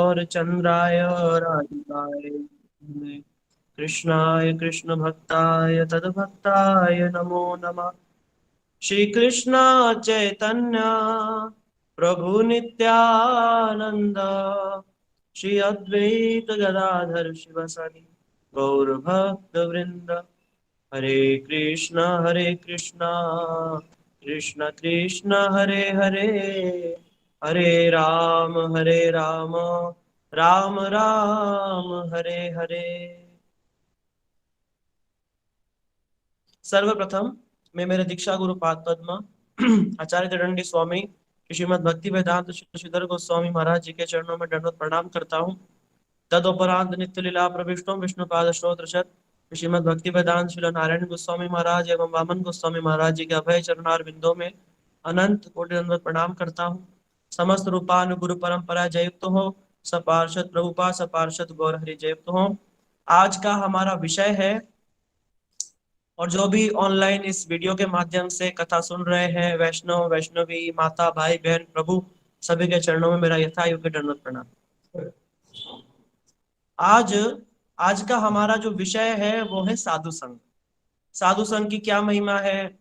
गौरचंद्राय राधिकाय कृष्णाय कृष्ण भक्ताय तद्भक्ताय नमो नमः। श्री कृष्ण चैतन्य प्रभु नित्यानंद श्री अद्वैत गदाधर शिवसदि गौर भक्त वृंद। हरे कृष्णा कृष्ण कृष्ण हरे हरे, हरे राम राम राम हरे हरे। सर्वप्रथम मैं मेरे दीक्षा गुरु पाद पद्म आचार्य त्रिदंडी स्वामी श्रीमद् भक्ति वेदांत श्रीधर गोस्वामी महाराज जी के चरणों में दंडवत प्रणाम करता हूँ। तदोपरांत नित्य लीला प्रविष्टो विष्णुपाद श्रोत्रशत श्रीमद् भक्ति वेदांत श्री नारायण गोस्वामी महाराज एवं वामन गोस्वामी महाराज जी के अभय चरणार बिंदों में अनंत कोटि दंडवत प्रणाम करता हूँ। समस्त रूपानुगुरु परंपरा जयुक्त हो, सपार्षद प्रभुपा सपार्षद गौर हरि जयुक्त हो। आज का हमारा विषय है, और जो भी ऑनलाइन इस वीडियो के माध्यम से कथा सुन रहे हैं, वैष्णव वैष्णवी माता भाई बहन प्रभु सभी के चरणों में मेरा यथायोग्य दंडवत प्रणाम। आज आज का हमारा जो विषय है वो है साधु संघ। साधु संघ की क्या महिमा है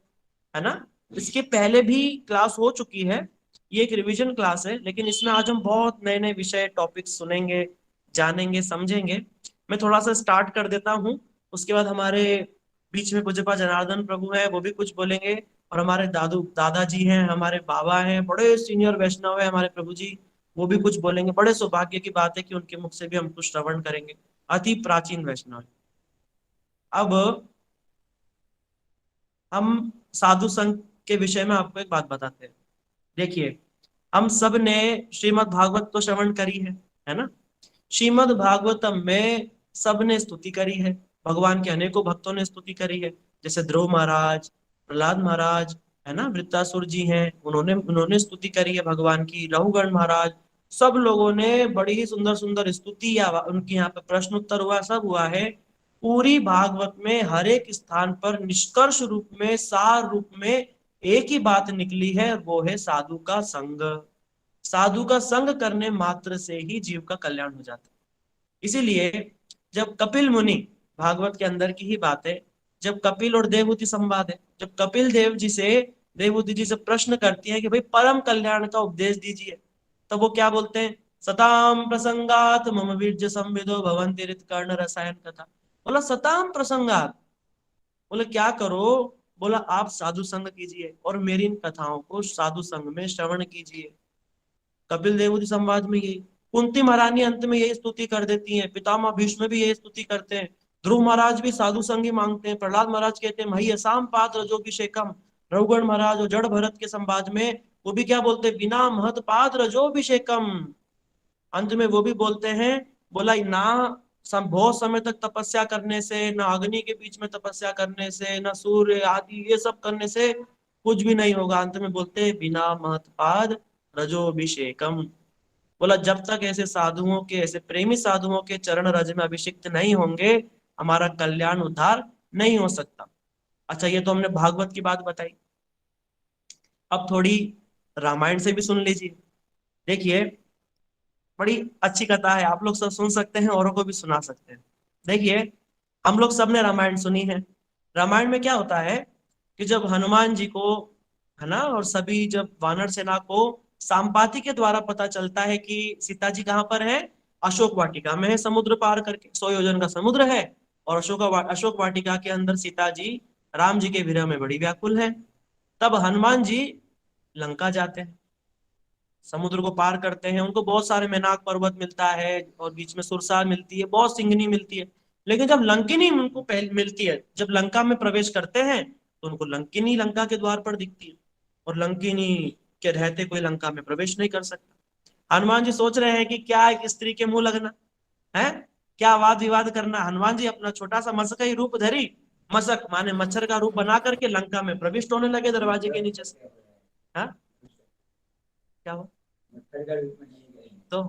ना। इसके पहले भी क्लास हो चुकी है, ये एक रिवीजन क्लास है, लेकिन इसमें आज हम बहुत नए नए विषय टॉपिक सुनेंगे, जानेंगे, समझेंगे। मैं थोड़ा सा स्टार्ट कर देता हूँ, उसके बाद हमारे बीच में पूज्यपा जनार्दन प्रभु है, वो भी कुछ बोलेंगे। और हमारे दादाजी हैं, हमारे बाबा हैं, बड़े सीनियर वैष्णव है हमारे प्रभु जी, वो भी कुछ बोलेंगे। बड़े सौभाग्य की बात है कि उनके मुख से भी हम कुछ श्रवण करेंगे। अति प्राचीन वैष्णव है। अब हम साधु संघ के विषय में आपको एक बात बताते हैं। देखिए, हम सब ने श्रीमद् भागवत तो श्रवण करी है ना। श्रीमद् भागवतम में सबने स्तुति करी है, भगवान के अनेकों भक्तों ने स्तुति करी है। जैसे ध्रुव महाराज, प्रहलाद महाराज है ना, वृत्तासुर जी हैं, उन्होंने उन्होंने स्तुति करी है भगवान की। रघुगण महाराज, सब लोगों ने बड़ी ही सुंदर सुंदर स्तुति या उनके यहाँ पे प्रश्न उत्तर हुआ, सब हुआ है। पूरी भागवत में हर एक स्थान पर निष्कर्ष रूप में, सार रूप में एक ही बात निकली है, वो है साधु का संग। साधु का संग करने मात्र से ही जीव का कल्याण हो जाता है। इसीलिए जब कपिल मुनि, भागवत के अंदर की ही बात है, जब कपिल और देवहूति संवाद है, जब कपिल देव जी से देवहूति जी से प्रश्न करती है कि भाई परम कल्याण का उपदेश दीजिए, तब वो क्या बोलते हैं? सताम प्रसंगात मम वीर्य संविदो भवन्ति कर्ण रसायन कथा। बोला सताम प्रसंगात, बोले क्या करो? बोला आप साधु संग कीजिए और मेरी इन कथाओं को साधु संग में श्रवण कीजिए। कपिल देव संवाद में यही, कुंती महारानी अंत में यही स्तुति कर देती हैं, पितामह भीष्म भी यही स्तुति करते हैं, ध्रुव महाराज भी साधु संगी मांगते हैं, प्रहलाद महाराज कहते हैं मही असाम पाद रजोभिषेकम। रघुगण महाराज और जड़ भरत के संवाद में वो भी क्या बोलते हैं? बिना महत पाद रजोभिषेकम। अंत में वो भी बोलते हैं, बोला ना बहुत समय तक तपस्या करने से, ना अग्नि के बीच में तपस्या करने से, ना सूर्य आदि ये सब करने से कुछ भी नहीं होगा। अंत में बोलते हैं बिना महत्पाद रजोभिषेकम। बोला जब तक ऐसे साधुओं के, ऐसे प्रेमी साधुओं के चरण रज में अभिषिक्त नहीं होंगे, हमारा कल्याण उद्धार नहीं हो सकता। अच्छा, ये तो हमने भागवत की बात बताई। अब थोड़ी रामायण से भी सुन लीजिए। देखिए, बड़ी अच्छी कथा है, आप लोग सब सुन सकते हैं, औरों को भी सुना सकते हैं। देखिए, हम लोग सब ने रामायण सुनी है। रामायण में क्या होता है कि जब हनुमान जी को, है ना, और सभी जब वानर सेना को संपाति के द्वारा पता चलता है कि सीता जी कहाँ पर है, अशोक वाटिका में है, समुद्र पार करके 100 योजन का समुद्र है, और अशोक वाटिका के अंदर सीता जी राम जी के विरह में बड़ी व्याकुल है। तब हनुमान जी लंका जाते हैं, समुद्र को पार करते हैं, उनको बहुत सारे मैनाक पर्वत मिलता है, और बीच में सुरसा मिलती है, बहुत सिंगनी मिलती है। लेकिन जब लंकिनी उनको पहले मिलती है, जब लंका में प्रवेश करते हैं, तो उनको लंकिनी लंका के द्वार पर दिखती है, और लंकिनी के रहते कोई लंका में प्रवेश नहीं कर सकता। हनुमान जी सोच रहे हैं कि क्या एक स्त्री के मुंह लगना है, क्या वाद विवाद करना। हनुमान जी अपना छोटा सा मशक ही रूप धरी, मशक माने मच्छर का रूप बना करके लंका में प्रविष्ट होने लगे दरवाजे के नीचे से। हाँ, क्या हुआ? तो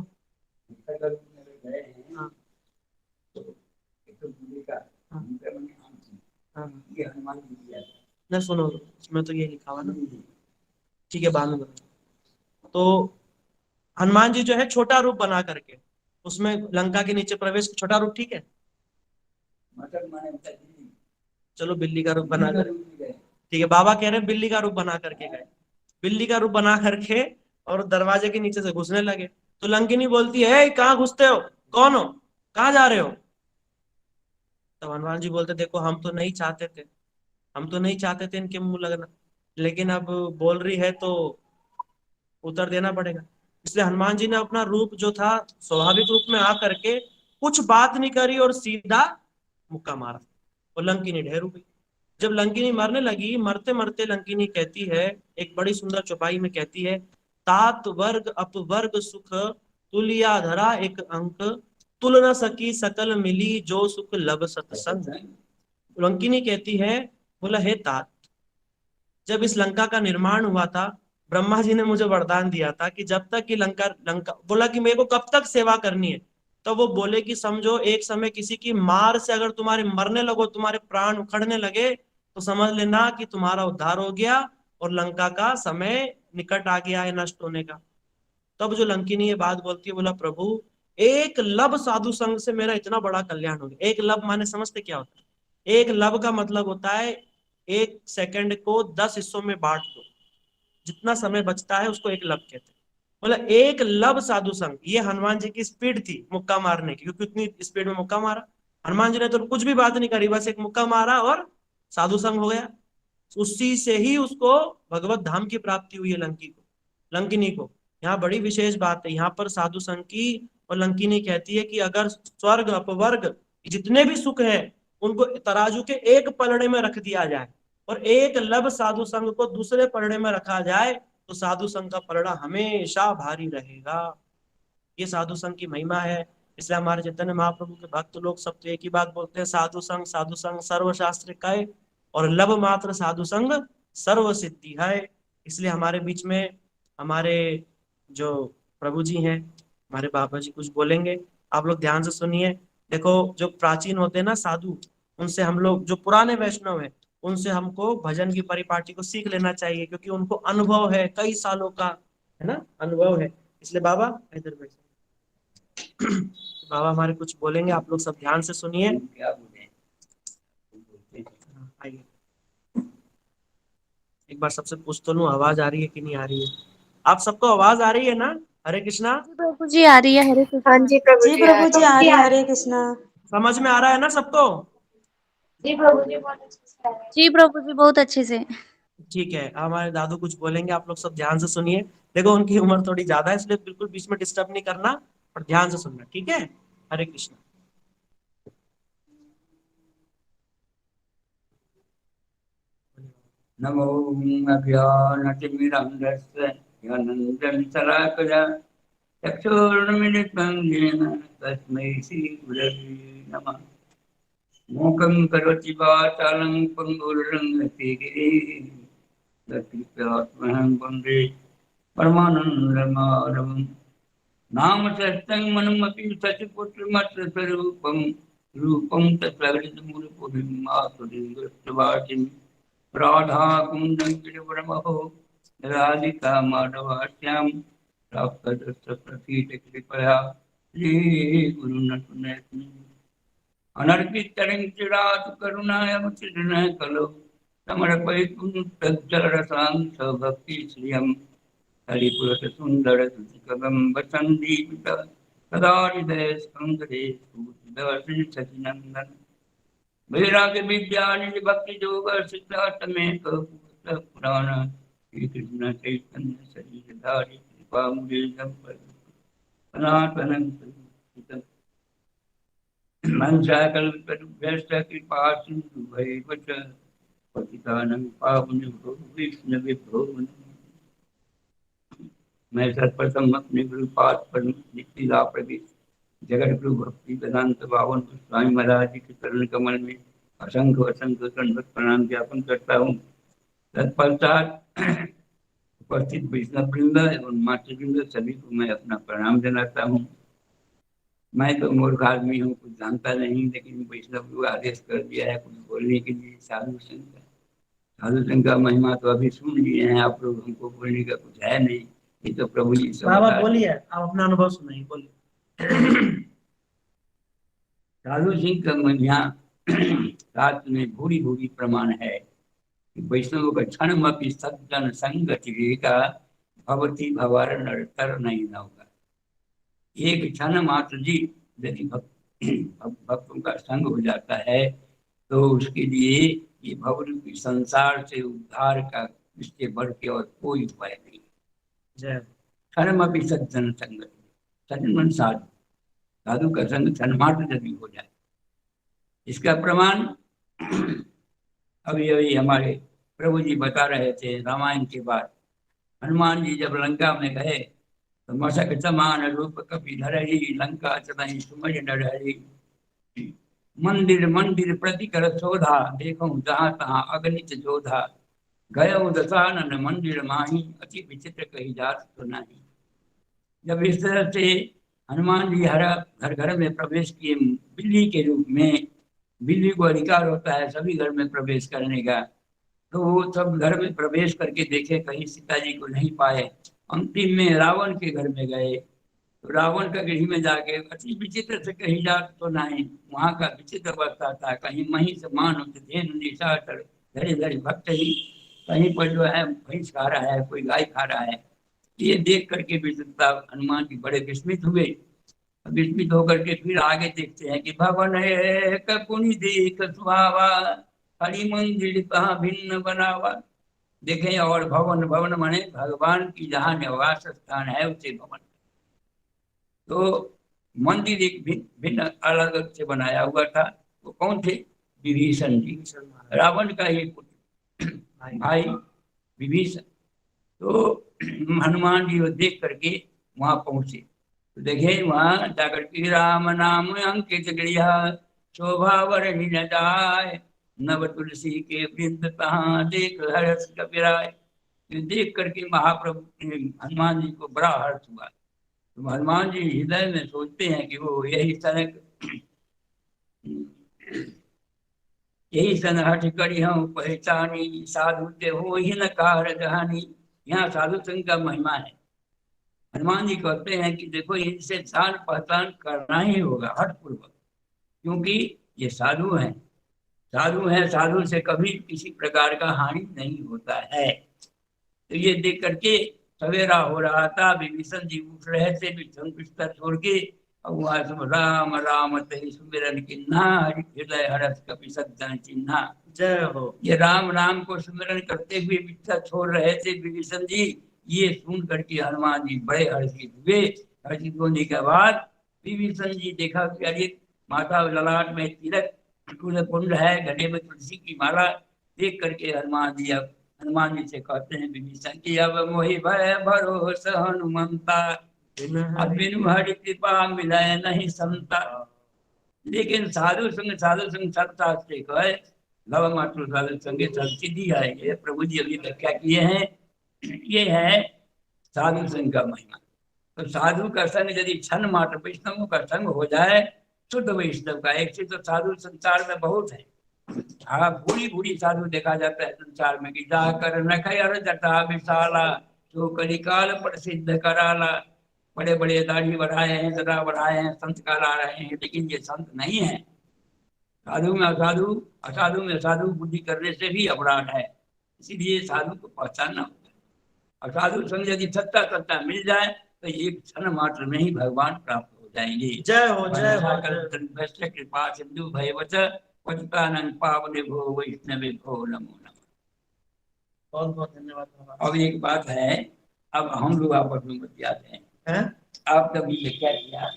हाँ, हाँ, हाँ, ना सुनो, इसमें तो ये लिखा हुआ ना। ठीक है, बाद में बताओ। तो हनुमान जी जो है छोटा रूप बना करके, उसमें लंका के नीचे प्रवेश, छोटा रूप ठीक है, चलो बिल्ली का रूप बना कर, ठीक है, बाबा कह रहे हैं बिल्ली का रूप बना करके गए, बिल्ली का रूप बना करके और दरवाजे के नीचे से घुसने लगे। तो लंकिनी बोलती है, कहाँ घुसते हो, कौन हो, कहाँ जा रहे हो? तब हनुमान जी बोलते, देखो हम तो नहीं चाहते थे, हम तो नहीं चाहते थे इनके मुंह लगना, लेकिन अब बोल रही है तो उत्तर देना पड़ेगा। इसलिए हनुमान जी ने अपना रूप जो था स्वाभाविक रूप में आकर के कुछ बात नहीं करी और सीधा मुक्का मारा, और लंकिनी ढेर हो गई। जब लंकिनी मरने लगी, मरते मरते लंकिनी कहती है, एक बड़ी सुंदर चौपाई में कहती है, तात वर्ग अपवर्ग सुख तुलिया धरा एक अंक, तुल न सकी सकल मिली जो सुख लब सत्संग। लंकिनी कहती है, बोला हे तात, जब इस लंका का निर्माण हुआ था, ब्रह्मा जी ने मुझे वरदान दिया था कि जब तक कि लंका लंका बोला कि मेरे को कब तक सेवा करनी है, तो वो बोले कि समझो एक समय किसी की मार से अगर तुम्हारे मरने लगो, तुम्हारे प्राण उखड़ने लगे, तो समझ लेना कि तुम्हारा उद्धार हो गया और लंका का समय निकट आ गया है नष्ट होने का। तब जो लंकिनी ये बात बोलती है, बोला प्रभु एक लब साधु संग से मेरा इतना बड़ा कल्याण हो गया। एक लब माने समझते क्या होता है? एक लब का मतलब होता है एक सेकंड को 10 हिस्सों में बांट दो, जितना समय बचता है उसको एक लब कहते हैं। बोला एक लब साधु संग, ये हनुमान जी की स्पीड थी मुक्का मारने की, क्योंकि उतनी स्पीड में मुक्का मारा। हनुमान जी ने तो कुछ भी बात नहीं करी, बस एक मुक्का मारा और साधु संग हो गया। उसी से ही उसको भगवत धाम की प्राप्ति हुई है लंकिनी को। यहाँ बड़ी विशेष बात है, यहाँ पर साधु संघ की, और लंकिनी कहती है कि अगर स्वर्ग अपवर्ग जितने भी सुख है उनको तराजू के एक पलड़े में रख दिया जाए और एक लब साधु संघ को दूसरे पलड़े में रखा जाए, तो साधु संघ का पलड़ा हमेशा भारी रहेगा। ये साधु संघ की महिमा है। इसलिए हमारे चैतन्य महाप्रभु के भक्त लोग सब तो एक ही बात बोलते हैं, साधु संघ सर्वशास्त्र का है और लब मात्र साधु संघ सर्व सिद्धि है। इसलिए हमारे बीच में हमारे जो प्रभु जी हैं, हमारे बाबा जी कुछ बोलेंगे, आप लोग ध्यान से सुनिए। देखो जो प्राचीन होते हैं ना साधु, उनसे हम लोग जो पुराने वैष्णव हैं, उनसे हमको भजन की परिपाटी को सीख लेना चाहिए, क्योंकि उनको अनुभव है कई सालों का, है ना, अनुभव है। इसलिए बाबा इधर बैठो। बाबा हमारे कुछ बोलेंगे, आप लोग सब ध्यान से सुनिए। आइए एक बार सबसे पूछ तो लूं, आवाज आ रही है कि नहीं आ रही है? आप सबको आवाज आ रही है ना? हरे कृष्णा। जी प्रभु जी आ रही है, हरे हाँ कृष्णा। जी प्रभु जी जी प्रभु जी आ रही है, आ हरे कृष्णा। समझ में आ रहा है ना सबको? जी प्रभु जी बहुत अच्छे से आ रहे हैं। जी प्रभु जी बहुत अच्छे से। ठीक है, हमारे दादू कुछ बोलेंगे, आप लोग सब ध्यान से सुनिए। देखो उनकी उम्र थोड़ी ज्यादा है, इसलिए बिल्कुल बीच में डिस्टर्ब नहीं करना और ध्यान से सुनना, ठीक है? हरे कृष्णा। नमो अज्ञानतिमिरन्धस्य ज्ञानञ्जनशलाकया चक्षुरुन्मिलितं येन तस्मै श्रीगुरवे नमः। मूकं करोति वाचालं पङ्गुर्लङ्घयते गिरिं यत्कृपात्महं वन्दे परमानन्दमाधवम्। नामसत्यं मनमपि शशिपुत्रमत्स्वरूपं रूपं तत्प्रकृतिमूलपुरीं मातुरीं दृष्टवासिं राधा कुंदं गिरिवरमहो राधिका माधवास्यां प्राप्तदर्शप्रतीत कृपया श्रीगुरुनटुनयति अनर्पितरिं चिरात् करुणायामुचिर्न खलु समर्पयितुं तज्जलरसां भक्तिश्रियं हरिपुरसुन्दर सुचिकरं वसन्दीपित सदा हृदयस्कन्धरे सूचिदर्शि सचिनन्दन वैराग्य विद्यानि भक्ति योग सिद्धार्थ में पुराण श्री कृष्ण चैतन्य शरीरधारी कृपा मुझे सनातन मंशाकल्पभ्यश्च कृपा सिंधु भैव च पतितानं पावनेभ्यो वैष्णवेभ्यो मैं सर्वप्रथम अपने गुरुपाद पर नित्य प्रवेश जगत गुरु भक्ति वेदांत बावन स्वामी महाराज जी के चरण कमल में असंख्य असंख्य दंडवत प्रणाम ज्ञापन करता हूँ। तत्पश्चात उपस्थित वैष्णव वृंद एवं मातृवृंद सभी को मैं अपना प्रणाम जनाता हूँ। मैं तो मूर्ख आदमी हूँ, कुछ जानता नहीं, लेकिन वैष्णव को आदेश कर दिया है कुछ बोलने के लिए। साधु संघ का महिमा तो अभी सुन लिए हैं आप लोग, हमको बोलने का कुछ है नहीं, ये तो प्रभु जी सब बाबा बता बोलिए, आप अपना अनुभव सुनाइए, बोलिए। साधु सिंह का यहाँ शास्त्र में भूरी भूरी प्रमाण है। वैष्णव का क्षणमपि सज्जन संगति विवेका भवती भवर नरतर नहीं न होगा। एक क्षण मात्र जी यदि भक्तों का संग हो जाता है तो उसके लिए ये भवरूपी संसार से उद्धार का इससे बढ़ के और कोई उपाय नहीं। जय क्षणमपि सज्जन संगति, सज्जन मन साधु, साधु का संग क्षण मात्र यदि हो जाए। इसका प्रमाण अभी अभी हमारे प्रभु जी बता रहे थे। रामायण के बाद हनुमान जी जब लंका में गए तो मशक समान रूप कपि धरहि, लंका चलहि सुमय नरहरि। मंदिर मंदिर प्रति कर शोधा, देखो जहाँ तहाँ अगणित जोधा। गयो दशानन मंदिर माही, अति विचित्र कही जात तो नहीं। जब इस तरह से हनुमान जी हर घर घर में प्रवेश किए बिल्ली के रूप में, बिल्ली को अधिकार होता है सभी घर में प्रवेश करने का, तो वो सब घर में प्रवेश करके देखे कहीं सीता जी को नहीं पाए। अंतिम में रावण के घर में गए तो रावण का गृह में जाके अति विचित्र से कहीं जात तो नहीं, वहां का विचित्र अवस्था था। कहीं मही से मान धरे धरे भक्त ही, कहीं पर जो है भैंस खा रहा है, कोई गाय खा रहा है। ये देख करके विचित्रता हनुमान जी बड़े विस्मित हुए। विस्मित होकर के फिर आगे देखते हैं कि भवन है कपुनि देख सुहावा, हरि मंदिर कहाँ भिन्न बनावा। देखें, और भवन, भवन माने भगवान की जहाँ निवास स्थान है उसे भवन। तो मंदिर एक भिन्न अलग से बनाया हुआ था। वो कौन थे? विभीषण जी, रावण का ही पुत्र भाई विभीषण। तो हनुमान जी को देख करके वहां पहुंचे तो देखे वहां जाकर के राम नाम अंकित गृह, शोभा वरहि न जाय, नव तुलसी के वृंद तहाँ देख हर्ष कपिराय। देख करके महाप्रभु हनुमान जी को बड़ा हर्ष हुआ। तो हनुमान जी हृदय में सोचते हैं कि वो यही सन हठ करी हम पहचानी, साधु के हो ही न कार जहानी। यहाँ साधु संघ का महिमा है। हनुमान जी कहते हैं कि देखो इनसे जान पहचान करना ही होगा हठ पूर्वक, क्योंकि ये साधु हैं। साधु है, साधु से कभी किसी प्रकार का हानि नहीं होता है। तो ये देख करके सवेरा हो रहा था, विभीषण जी उठ रहे थे बिस्तर छोड़ के, और वहां सब राम राम तहि सुमिरन किन्हा, हरि हृदय हरस कपि सज्जन चिन्हा। जय हो। ये राम राम को सुमिरन करते हुए बिस्तर छोड़ रहे थे विभीषण जी। ये सुन करके हनुमान जी बड़े हर्षित हुए। हर्षित होने के बाद विभीषण जी देखा कि अरे माता ललाट में तिलक कुंड है, गले में तुलसी की माला। देख करके हनुमान जी से कहते हैं विभीषण की अब मोहि भय भरोस हनुमंता, अब बिनु हरि कृपा मिलय नहीं समता। लेकिन साधु संग सब शास्त्र कहे लव मात्र साधु संगे सब सिद्धि आएंगे। प्रभु जी अभी व्याख्या किए हैं। ये है साधु संघ का महिमा। तो साधु का संग यदि क्षण मात्र वैष्णवों का संग हो जाए, शुद्ध वैष्णव का, एक से तो साधु संसार में बहुत है। हाँ, भूरी भूरी साधु देखा जाता है संसार में कि जाकर नखयर जटा विशाला, तो कलिकाल प्रसिद्ध कराला। बड़े बड़े दाढ़ी बढ़ाए हैं, जटा बढ़ाए हैं, संत कहला रहे हैं, लेकिन ये संत नहीं है। साधु में असाधु, असाधु में साधु बुद्धि करने से भी अपराध है। इसीलिए साधु को पहचानना होता है। असाधु संग यदि सत्ता मिल जाए तो एक क्षण मात्र में ही भगवान प्राप्त हो जाएंगे। जय हो, जय हो। कृपा सिंधु भयवच पतितानंग पावने भो वैष्णवे भो नमो नमः। बहुत बहुत धन्यवाद। अब एक बात है, अब हम लोग आपस में बतियाते हैं। आप कभी क्या किया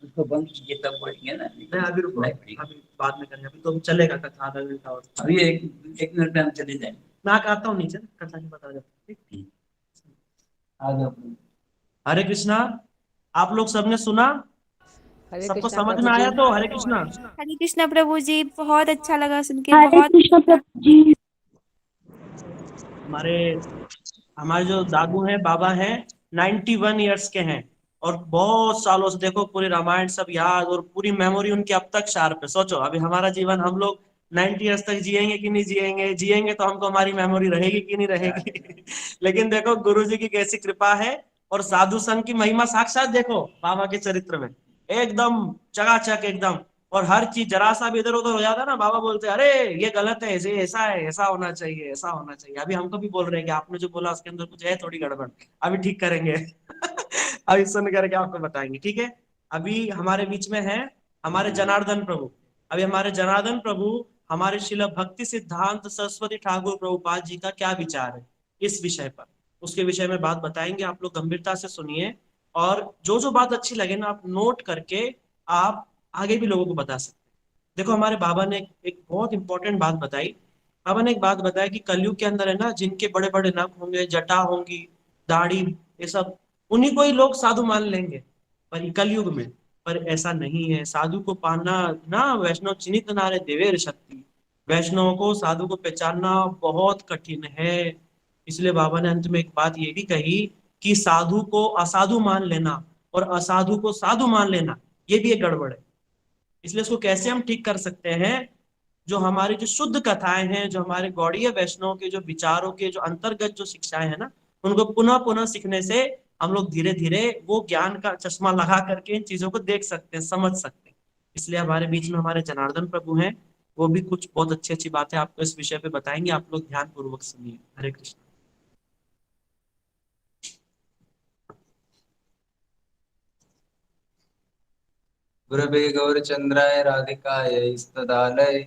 उसको बंद कीजिए तब पढ़ेंगे ना। नहीं, अभी रुको, अभी बाद में करेंगे। अभी तो चलेगा कथा आधा घंटा और। अभी एक मिनट में हम चले जाएंगे। मैं आता हूँ नीचे, कथा की बता देता। ठीक, हरे कृष्णा। आप लोग सबने सुना? सबको समझ में आया? तो हरे कृष्णा प्रभु जी, बहुत अच्छा लगा सुन के। हरे कृष्ण प्रभु जी। हमारे जो दादू हैं, बाबा हैं, 91 ईयर्स के हैं और बहुत सालों से देखो पूरी रामायण सब याद और पूरी मेमोरी उनकी अब तक शार्प है। सोचो अभी हमारा जीवन, हम लोग 90 ईयर्स तक जिएंगे कि नहीं जिएंगे तो हमको हमारी मेमोरी रहेगी कि नहीं रहेगी। लेकिन देखो गुरु जी की कैसी कृपा है और साधु संघ की महिमा साक्षात देखो बाबा के चरित्र में, एकदम चकाचक, एकदम और हर चीज जरा सा भी इधर उधर हो जाता है ना, बाबा बोलते हैं अरे ये गलत है, ऐसे ऐसा है, ऐसा होना चाहिए, ऐसा होना चाहिए। अभी हमको भी बोल रहे हैं कि आपने जो बोला उसके अंदर कुछ है थोड़ी गड़बड़, अभी ठीक करेंगे। अभी सुन करके आपको बताएंगे, ठीक है। अभी हमारे बीच में है हमारे जनार्दन प्रभु। अभी हमारे जनार्दन प्रभु हमारे शिला भक्ति सिद्धांत सरस्वती ठाकुर प्रभुपाद जी का क्या विचार है इस विषय पर, उसके विषय में बात बताएंगे। आप लोग गंभीरता से सुनिए, और जो जो बात अच्छी लगे ना आप नोट करके आप आगे भी लोगों को बता सकते हैं। देखो हमारे बाबा ने एक बहुत इंपॉर्टेंट बात बताई। बाबा ने एक बात बताया कि कलयुग के अंदर है ना, जिनके बड़े बड़े नख होंगे, जटा होंगी, दाढ़ी, ये सब, उन्हीं को ही लोग साधु मान लेंगे पर ये कलयुग में। पर ऐसा नहीं है, साधु को पाना ना, वैष्णव चिन्हित नारे देवेर शक्ति, वैष्णव को साधु को पहचानना बहुत कठिन है। इसलिए बाबा ने अंत में एक बात ये भी कही कि साधु को असाधु मान लेना और असाधु को साधु मान लेना, ये भी एक गड़बड़ है। इसलिए इसको कैसे हम ठीक कर सकते हैं, जो हमारी जो शुद्ध कथाएं हैं, जो हमारे गौड़ीय वैष्णव के जो विचारों के जो अंतर्गत जो शिक्षाएं हैं ना, उनको पुनः पुनः सीखने से हम लोग धीरे धीरे वो ज्ञान का चश्मा लगा करके इन चीजों को देख सकते हैं, समझ सकते हैं। इसलिए हमारे बीच में हमारे जनार्दन प्रभु हैं, वो भी कुछ बहुत अच्छी अच्छी बातें आपको इस विषय पे बताएंगे। आप लोग ध्यान पूर्वक सुनिए। हरे कृष्ण। गुरवे गौरचंद्राय राधिकाय स्तदालय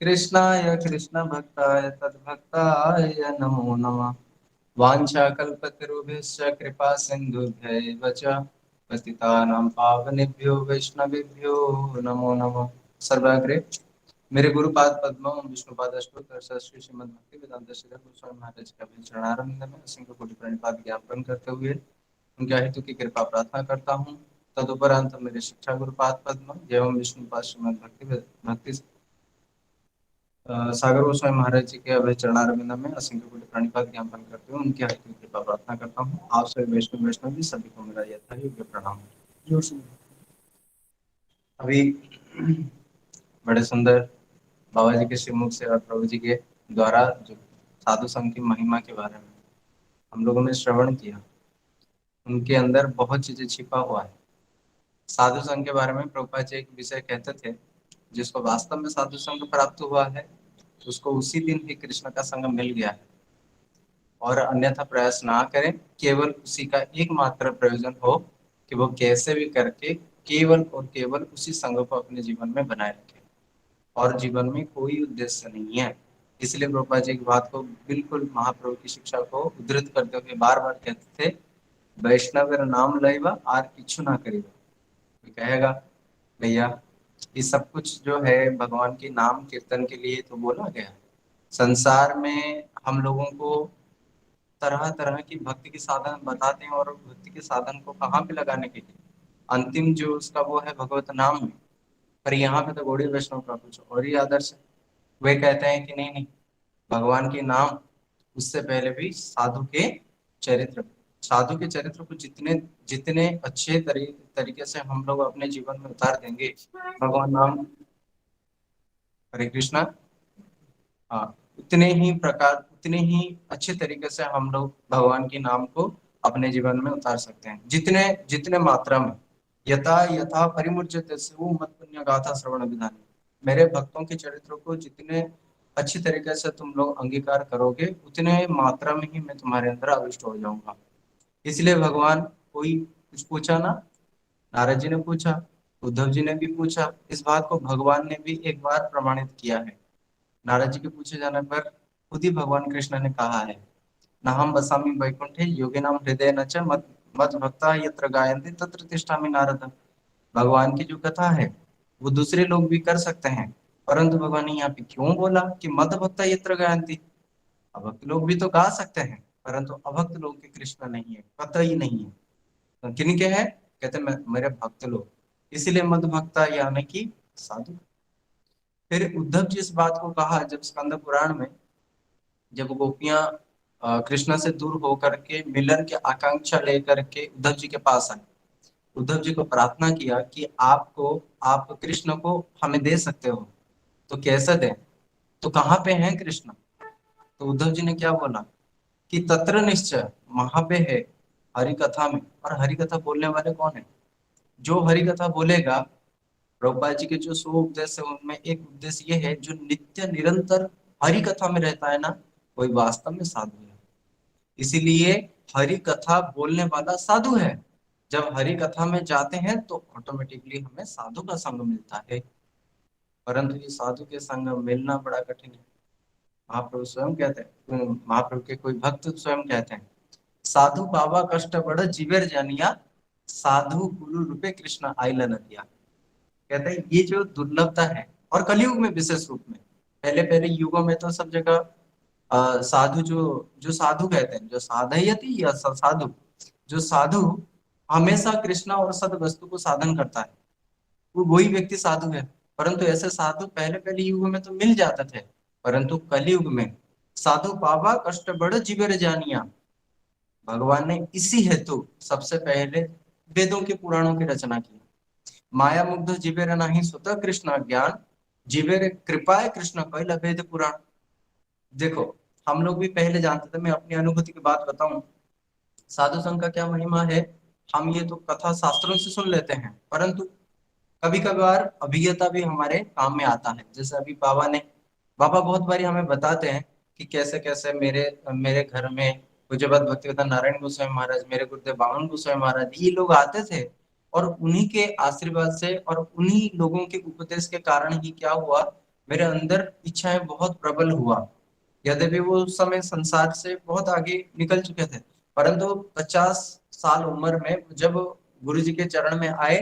कृष्णाय कृष्ण भक्ताय तद्भक्ताय नमो नमः। वाञ्छाकल्पतरुभ्यश्च कृपा सिन्धुभ्यैव च पतितानां पावनेभ्यो वैष्णवेभ्यो नमो नमः। सर्वाग्रे मेरे गुरुपाद पद्म विष्णुपाद अष्टोत्तर श्री श्रीमद् भक्ति वेदांत श्री गोस्वामी महाराज का भी चरणारविंद में असंख्य कोटि प्रणिपात ज्ञापन करते हुए उनके हेतु की कृपा प्रार्थना करता हूँ। तदुपरांत मेरे शिक्षा गुरुपाद पद्म एवं विष्णुपाद श्रीमद् भक्ति सागर गोस्वामी महाराज जी के अभय चरणारविंद में असंख्य कोटि प्रणिपात ज्ञापन करते हुए उनके हेतु की कृपा प्रार्थना करता हूँ। आप सभी वैष्णव भी सभी को मेरा यथायोग्य प्रणाम। अभी बड़े सुंदर बाबा जी के श्रीमुख से और प्रभु जी के द्वारा जो साधु संघ की महिमा के बारे में हम लोगों ने श्रवण किया, उनके अंदर बहुत चीजें छिपा हुआ है। साधु संघ के बारे में प्रभुपाद जी एक विषय कहते थे, जिसको वास्तव में साधु संघ प्राप्त हुआ है उसको उसी दिन ही कृष्ण का संग मिल गया है, और अन्यथा प्रयास ना करें। केवल उसी का एकमात्र प्रयोजन हो कि वो कैसे भी करके केवल और केवल उसी संग को अपने जीवन में बनाए रखें, और जीवन में कोई उद्देश्य नहीं है। इसलिए प्रभुपाद जी की बात को बिल्कुल महाप्रभु की शिक्षा को उद्धृत करते हुए बार बार कहते थे, वैष्णव नाम लैवा आर किछु ना करेगा। कहेगा भैया ये सब कुछ जो है भगवान के नाम कीर्तन के लिए तो बोला गया। संसार में हम लोगों को तरह तरह की भक्ति के साधन बताते हैं, और भक्ति के साधन को कहाँ पे लगाने के लिए अंतिम जो उसका वो है भगवत नाम में। पर यहाँ पे तो गौड़ी वैष्णव का कुछ और ही आदर्श है। वे कहते हैं कि नहीं नहीं, भगवान के नाम उससे पहले भी साधु के चरित्र, साधु के चरित्र को जितने जितने अच्छे तरीके से हम लोग अपने जीवन में उतार देंगे, भगवान नाम, हरे कृष्णा, हाँ, उतने ही अच्छे तरीके से हम लोग भगवान के नाम को अपने जीवन में उतार सकते हैं। जितने जितने मात्रा में यथा यथा परिमुर्जते वो मत पुण्य गाथा श्रवण विधान। मेरे भक्तों के चरित्रों को जितने अच्छी तरीके से तुम लोग अंगीकार करोगे, उतने मात्रा में ही मैं तुम्हारे अंदर अविष्ट हो जाऊंगा। इसलिए भगवान कोई कुछ पूछा ना, नारद जी ने पूछा, उद्धव जी ने भी पूछा। इस बात को भगवान ने भी एक बार प्रमाणित किया है। नारद जी के पूछे जाने पर खुद ही भगवान कृष्ण ने कहा है, न हम बसामी वैकुंठे योगी नाम हृदय न च मत भक्ता यत्र गायन्ति तत्र तिष्ठामि नारद। भगवान की जो कथा है वो दूसरे लोग भी कर सकते हैं, परंतु भगवान ने यहाँ पे क्यों बोला कि मत भक्ता यत्र गायन्ति। अभक्त लोग भी तो गा सकते हैं, परंतु अभक्त लोग के कृष्ण नहीं है, कतई नहीं है। तो किनके है, कहते मेरे भक्त लोग, इसीलिए मद भक्ता यानी कि साधु। फिर उद्धव जी इस बात को कहा जब स्कंद पुराण में, जब गोपियां कृष्ण से दूर होकर के मिलन की आकांक्षा लेकर के उद्धव जी के पास आए, उद्धव जी को प्रार्थना किया कि आप कृष्ण को हमें दे सकते हो, तो कैसे दें, तो कहाँ पे हैं कृष्ण। तो उद्धव जी ने क्या बोला कि तत्र निश्चय, वहां पे है हरि कथा में। और हरि कथा बोलने वाले कौन है, जो हरि कथा बोलेगा प्रभुपाद जी के जो 100 उपदेश है उनमें एक उद्देश्य ये है, जो नित्य निरंतर हरि कथा में रहता है ना, वही वास्तव में साधु है। इसीलिए हरि कथा बोलने वाला साधु है। जब हरि कथा में जाते हैं तो ऑटोमेटिकली हमें साधु का संग मिलता है, परंतु ये साधु के संग मिलना बड़ा कठिन है। महाप्रभु स्वयं कहते हैं, महाप्रभु के कोई भक्त स्वयं कहते हैं, साधु पावा कष्ट बड़ जीवेर जानिया, साधु गुरु रूपे कृष्ण आइला नदिया। कहते हैं ये जो दुर्लभता है, और कलयुग में विशेष रूप में, पहले पहले युगों में तो सब जगह साधु जो साधु कहते हैं, जो साधयति या साधु, जो साधु हमेशा कृष्णा और सद वस्तु को साधन करता है, वो वही व्यक्ति साधु है। परंतु ऐसे साधु पहले पहले युगों में तो मिल जाते थे, परंतु कलयुग में साधु पावा कष्ट बड़ जीवेर जानिया, भगवान ने इसी हेतु सबसे पहले वेदों के पुराणों की रचना की। माया मुग्ध जीवेर नाही सुत कृष्ण ज्ञान, जीवेर कृपाए कृष्ण कैल वेद पुराण। देखो हम लोग भी पहले जानते थे, मैं अपनी अनुभूति की बात बताऊं, साधु संघ का क्या महिमा है, हम ये तो कथा शास्त्रों से सुन लेते हैं, परंतु कभी कभार अभिज्ञता भी हमारे काम में आता है। जैसे अभी बाबा बहुत बारी हमें बताते हैं कि कैसे कैसे मेरे घर में पूज्यपाद भक्तिवेदांत नारायण गोस्वामी महाराज, मेरे गुरुदेव बामन गोस्वामी महाराज, ये लोग आते थे, और उन्हीं के आशीर्वाद से और उन्हीं लोगों के उपदेश के कारण ही क्या हुआ, मेरे अंदर इच्छाएं बहुत प्रबल हुआ। यद्यपि वो उस समय संसार से बहुत आगे निकल चुके थे, परंतु 50 साल उम्र में जब गुरु जी के चरण में आए,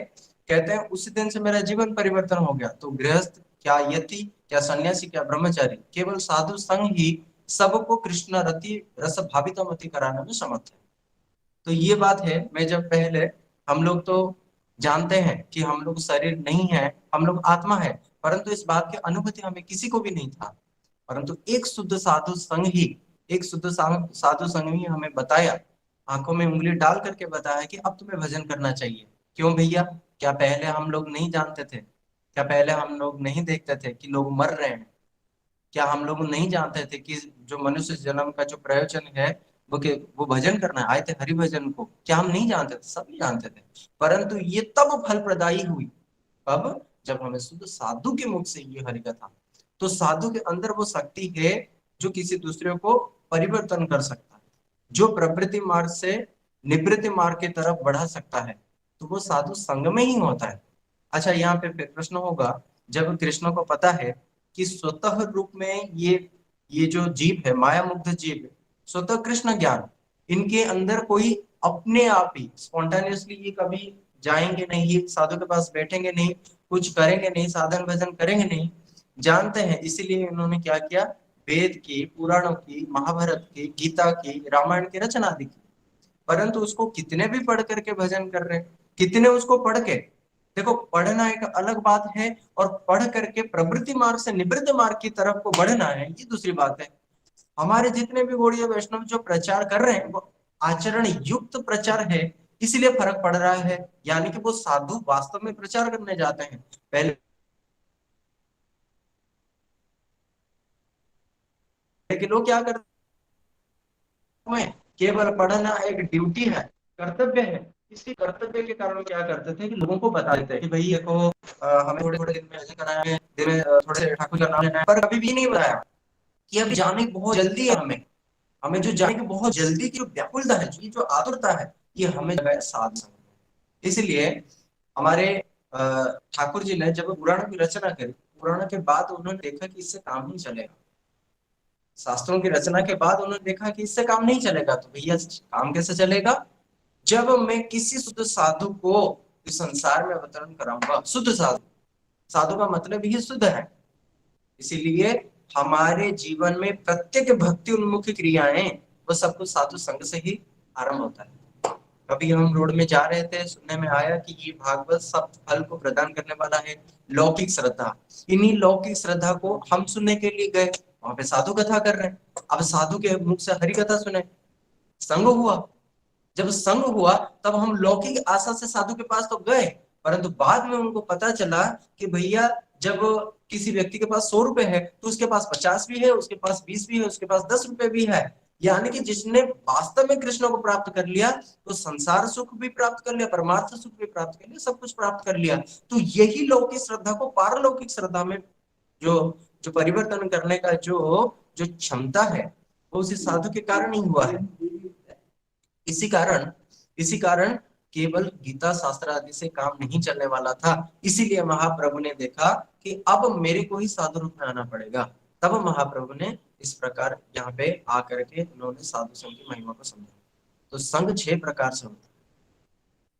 कहते हैं उसी दिन से मेरा जीवन परिवर्तन हो गया। तो गृहस्थ क्या यति क्या सन्यासी क्या ब्रह्मचारी, केवल साधु संघ ही सबको कृष्ण रति रस भावितमति कराने में समर्थ है। तो ये बात है। मैं जब पहले, हम लोग तो जानते हैं कि हम लोग शरीर नहीं है, हम लोग आत्मा है, परंतु इस बात की अनुभूति हमें किसी को भी नहीं था। परंतु एक शुद्ध साधु संघ ही, एक शुद्ध साधु संघ ही हमें बताया, आंखों में उंगली डाल करके बताया कि अब तुम्हें भजन करना चाहिए। क्यों भैया? क्या पहले हम लोग नहीं जानते थे? क्या पहले हम लोग नहीं देखते थे कि लोग मर रहे हैं? क्या हम लोग नहीं जानते थे कि जो मनुष्य जन्म का जो प्रयोजन है वो भजन करना है? आए थे हरि भजन को, क्या हम नहीं जानते थे? सभी जानते थे, परंतु ये तब फल प्रदायी हुई कब? जब हमें शुद्ध साधु के मुख से ये हरि कथा। तो साधु के अंदर वो शक्ति है जो किसी दूसरे को परिवर्तन कर सकता है, जो प्रवृत्ति मार्ग से निवृत्ति मार्ग की तरफ बढ़ा सकता है, तो वो साधु संग में ही होता है। अच्छा, यहाँ पे फिर प्रश्न होगा, जब कृष्ण को पता है कि स्वतः रूप में ये जो जीव है, माया मुग्ध जीव, स्वतः कृष्ण ज्ञान, इनके अंदर कोई अपने आप ही स्पॉन्टेनियसली ये कभी जाएंगे नहीं, साधु के पास बैठेंगे नहीं, कुछ करेंगे नहीं, साधन भजन करेंगे नहीं, जानते हैं। इसीलिए इन्होंने क्या किया, वेद की, पुराणों की, महाभारत की, गीता की, रामायण की रचना आदि की। परंतु उसको कितने भी पढ़ करके भजन कर रहे हैं, कितने उसको पढ़ के, देखो पढ़ना एक अलग बात है, और पढ़ करके प्रवृत्ति मार्ग से निवृत्ति मार्ग की तरफ को बढ़ना है, ये दूसरी बात है। हमारे जितने भी गौड़ीय वैष्णव जो प्रचार कर रहे हैं वो आचरण युक्त प्रचार है, इसलिए फर्क पड़ रहा है। यानी कि वो साधु वास्तव में प्रचार करने जाते हैं। पहले के लोग क्या करते हैं, केवल पढ़ना एक ड्यूटी है, कर्तव्य है। इसी कर्तव्य के कारण क्या करते थे कि लोगों को बता देते कि भाई देखो हमें थोड़े थोड़े दिन में ऐसे करना है, दिन में थोड़े से ठाकुर का नाम लेना है, पर कभी भी नहीं बताया कि अभी जाने की बहुत जल्दी है, हमें जो जाने की बहुत जल्दी की जो व्याकुलता है, जो आतुरता है, ये हमें साध संग। इसलिए हमारे ठाकुर जी ने जब पुराणों की रचना करी, पुराणों के बाद उन्होंने देखा कि इससे काम नहीं चलेगा। शास्त्रों की रचना के बाद उन्होंने देखा कि इससे काम नहीं चलेगा, तो भैया काम कैसे चलेगा? जब मैं किसी शुद्ध साधु को इस संसार में अवतरण कराऊंगा। शुद्ध साधु, साधु का मतलब ही शुद्ध है। इसीलिए हमारे जीवन में प्रत्येक भक्ति उन्मुख क्रियाएं वो सब कुछ साधु संग से ही आरंभ होता है। कभी हम रोड में जा रहे थे, सुनने में आया कि ये भागवत सब फल को प्रदान करने वाला है, लौकिक श्रद्धा। इन्हीं लौकिक श्रद्धा को हम सुनने के लिए गए, वहां पे साधु कथा कर रहे हैं। अब साधु के मुख से हरि कथा सुने, संग हुआ। जब संग हुआ तब हम लौकिक आशा से साधु के पास तो गए, परंतु बाद में उनको पता चला कि भैया जब किसी व्यक्ति के पास 100 रुपए है तो उसके पास 50 भी है, उसके पास 20 भी है, उसके पास 10 रुपए भी है। यानी कि जिसने वास्तव में कृष्ण को प्राप्त कर लिया तो संसार सुख भी प्राप्त कर लिया, परमार्थ सुख भी प्राप्त कर लिया, सब कुछ प्राप्त कर लिया। तो यही लौकिक श्रद्धा को पारलौकिक श्रद्धा में जो जो परिवर्तन करने का जो जो क्षमता है वो उसी साधु के कारण ही हुआ है। इसी कारण केवल गीता शास्त्र आदि से काम नहीं चलने वाला था। इसीलिए महाप्रभु ने देखा कि अब मेरे को ही साधु रूप में आना पड़ेगा। तब महाप्रभु ने इस प्रकार यहाँ पे आकर के उन्होंने साधु संघ की महिमा को समझा। तो संघ 6 प्रकार से होता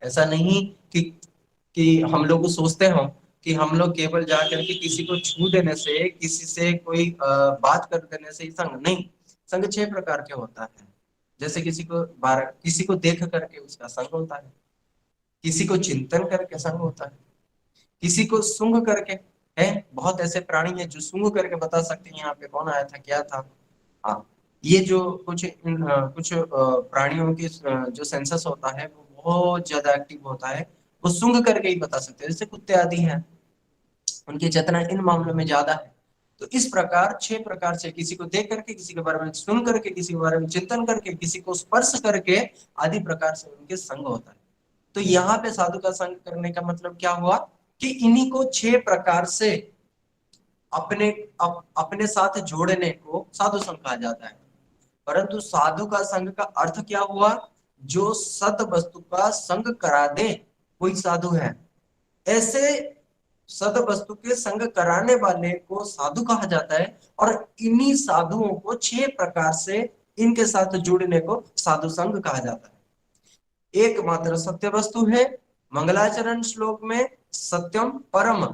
है। ऐसा नहीं कि हम लोग सोचते हो कि हम लोग केवल जाकर के किसी को छू देने से, किसी से कोई बात कर देने से संघ नहीं। संघ 6 प्रकार के होता है। जैसे किसी को देख करके उसका संग होता है, किसी को चिंतन करके संग होता है, किसी को सूंघ करके है। बहुत ऐसे प्राणी हैं जो सूंघ करके बता सकते हैं यहाँ पे कौन आया था, क्या था। हाँ, ये जो कुछ प्राणियों की जो सेंसस होता है वो बहुत ज्यादा एक्टिव होता है, वो सूंघ करके ही बता सकते हैं। जैसे कुत्ते आदि हैं, उनकी चेतना इन मामलों में ज्यादा है। तो इस प्रकार 6 प्रकार से, किसी को देख करके, किसी के बारे में सुन करके, किसी के बारे में चिंतन करके, किसी को स्पर्श करके, आदि प्रकार से उनके संग होता है। तो यहाँ पे साधु का संग करने का मतलब क्या हुआ कि इन्हीं को 6 प्रकार से अपने साथ जोड़ने को साधु संग कहा जाता है। परंतु साधु का संग का अर्थ क्या हुआ? जो सत वस्तु का संग करा दे कोई साधु है। ऐसे सद वस्तु के संग कराने वाले को साधु कहा जाता है। और इन्हीं साधुओं को 6 प्रकार से इनके साथ जुड़ने को साधु संग कहा जाता है। एकमात्र सत्य वस्तु है। मंगलाचरण श्लोक में सत्यम परम,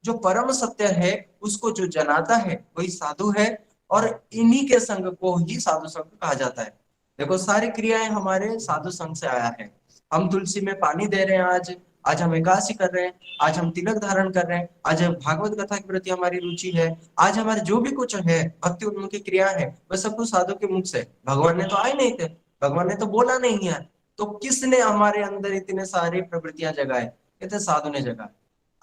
जो परम सत्य है उसको जो जनाता है वही साधु है। और इन्हीं के संग को ही साधु संग कहा जाता है। देखो, सारी क्रियाएं हमारे साधु संग से आया है। हम तुलसी में पानी दे रहे हैं, आज हम एकादशी कर रहे हैं, आज हम तिलक धारण कर रहे हैं, आज भागवत कथा के प्रति हमारी रुचि है, आज हमारे जो भी कुछ है भक्ति उन्मुखी क्रिया है, वह सब कुछ साधु के मुख से। भगवान ने तो आए नहीं थे, भगवान ने तो बोला नहीं है, तो किसने हमारे अंदर इतने सारी प्रवृत्तियां जगाए? कहते साधु ने जगाए।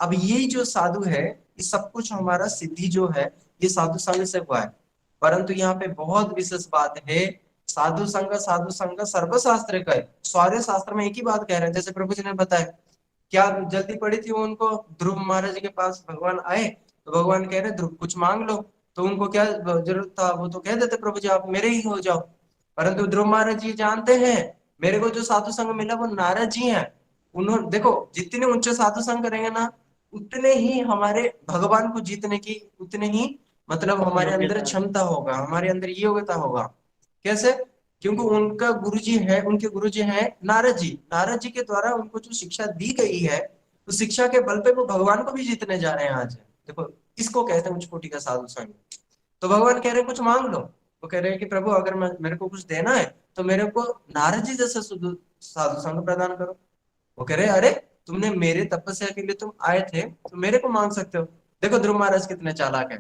अब ये जो साधु है, ये सब कुछ हमारा सिद्धि जो है ये साधु संग से हुआ है। परंतु यहाँ पे बहुत विशेष बात है, साधु संग सर्वशास्त्र का है। सारे शास्त्र में एक ही बात कह रहे हैं। जैसे प्रभु जी ने बताया, क्या जल्दी पड़ी थी उनको, ध्रुव महाराज के पास भगवान आए तो भगवान कह रहे ध्रुव कुछ मांग लो, तो उनको क्या जरूरत था, वो तो कह देते प्रभु जी आप मेरे ही हो जाओ। परंतु ध्रुव महाराज जी जानते हैं मेरे को जो साधु संग मिला वो नारद जी हैं। उन्होंने देखो, जितने ऊंचे साधु संग करेंगे ना, उतने ही हमारे भगवान को जीतने की, उतने ही मतलब हमारे अंदर क्षमता होगा, हमारे अंदर योग्यता होगा। कैसे? क्योंकि उनका गुरुजी है, उनके गुरुजी हैं नारद जी। नारद जी के द्वारा उनको जो शिक्षा दी गई है, उस शिक्षा के बल पे वो भगवान को भी जीतने जा रहे हैं आज। देखो, इसको कहते हैं उच्च कोटि का साधु संग। तो भगवान कह रहे हैं कुछ मांग लो, वो कह रहे हैं कि प्रभु अगर मेरे को कुछ देना है तो मेरे को नारद जी जैसे साधु संग प्रदान करो। वो कह रहे अरे तुमने मेरे तपस्या के लिए तुम आए थे तो मेरे को मांग सकते हो। देखो ध्रुव महाराज कितने चालाक है,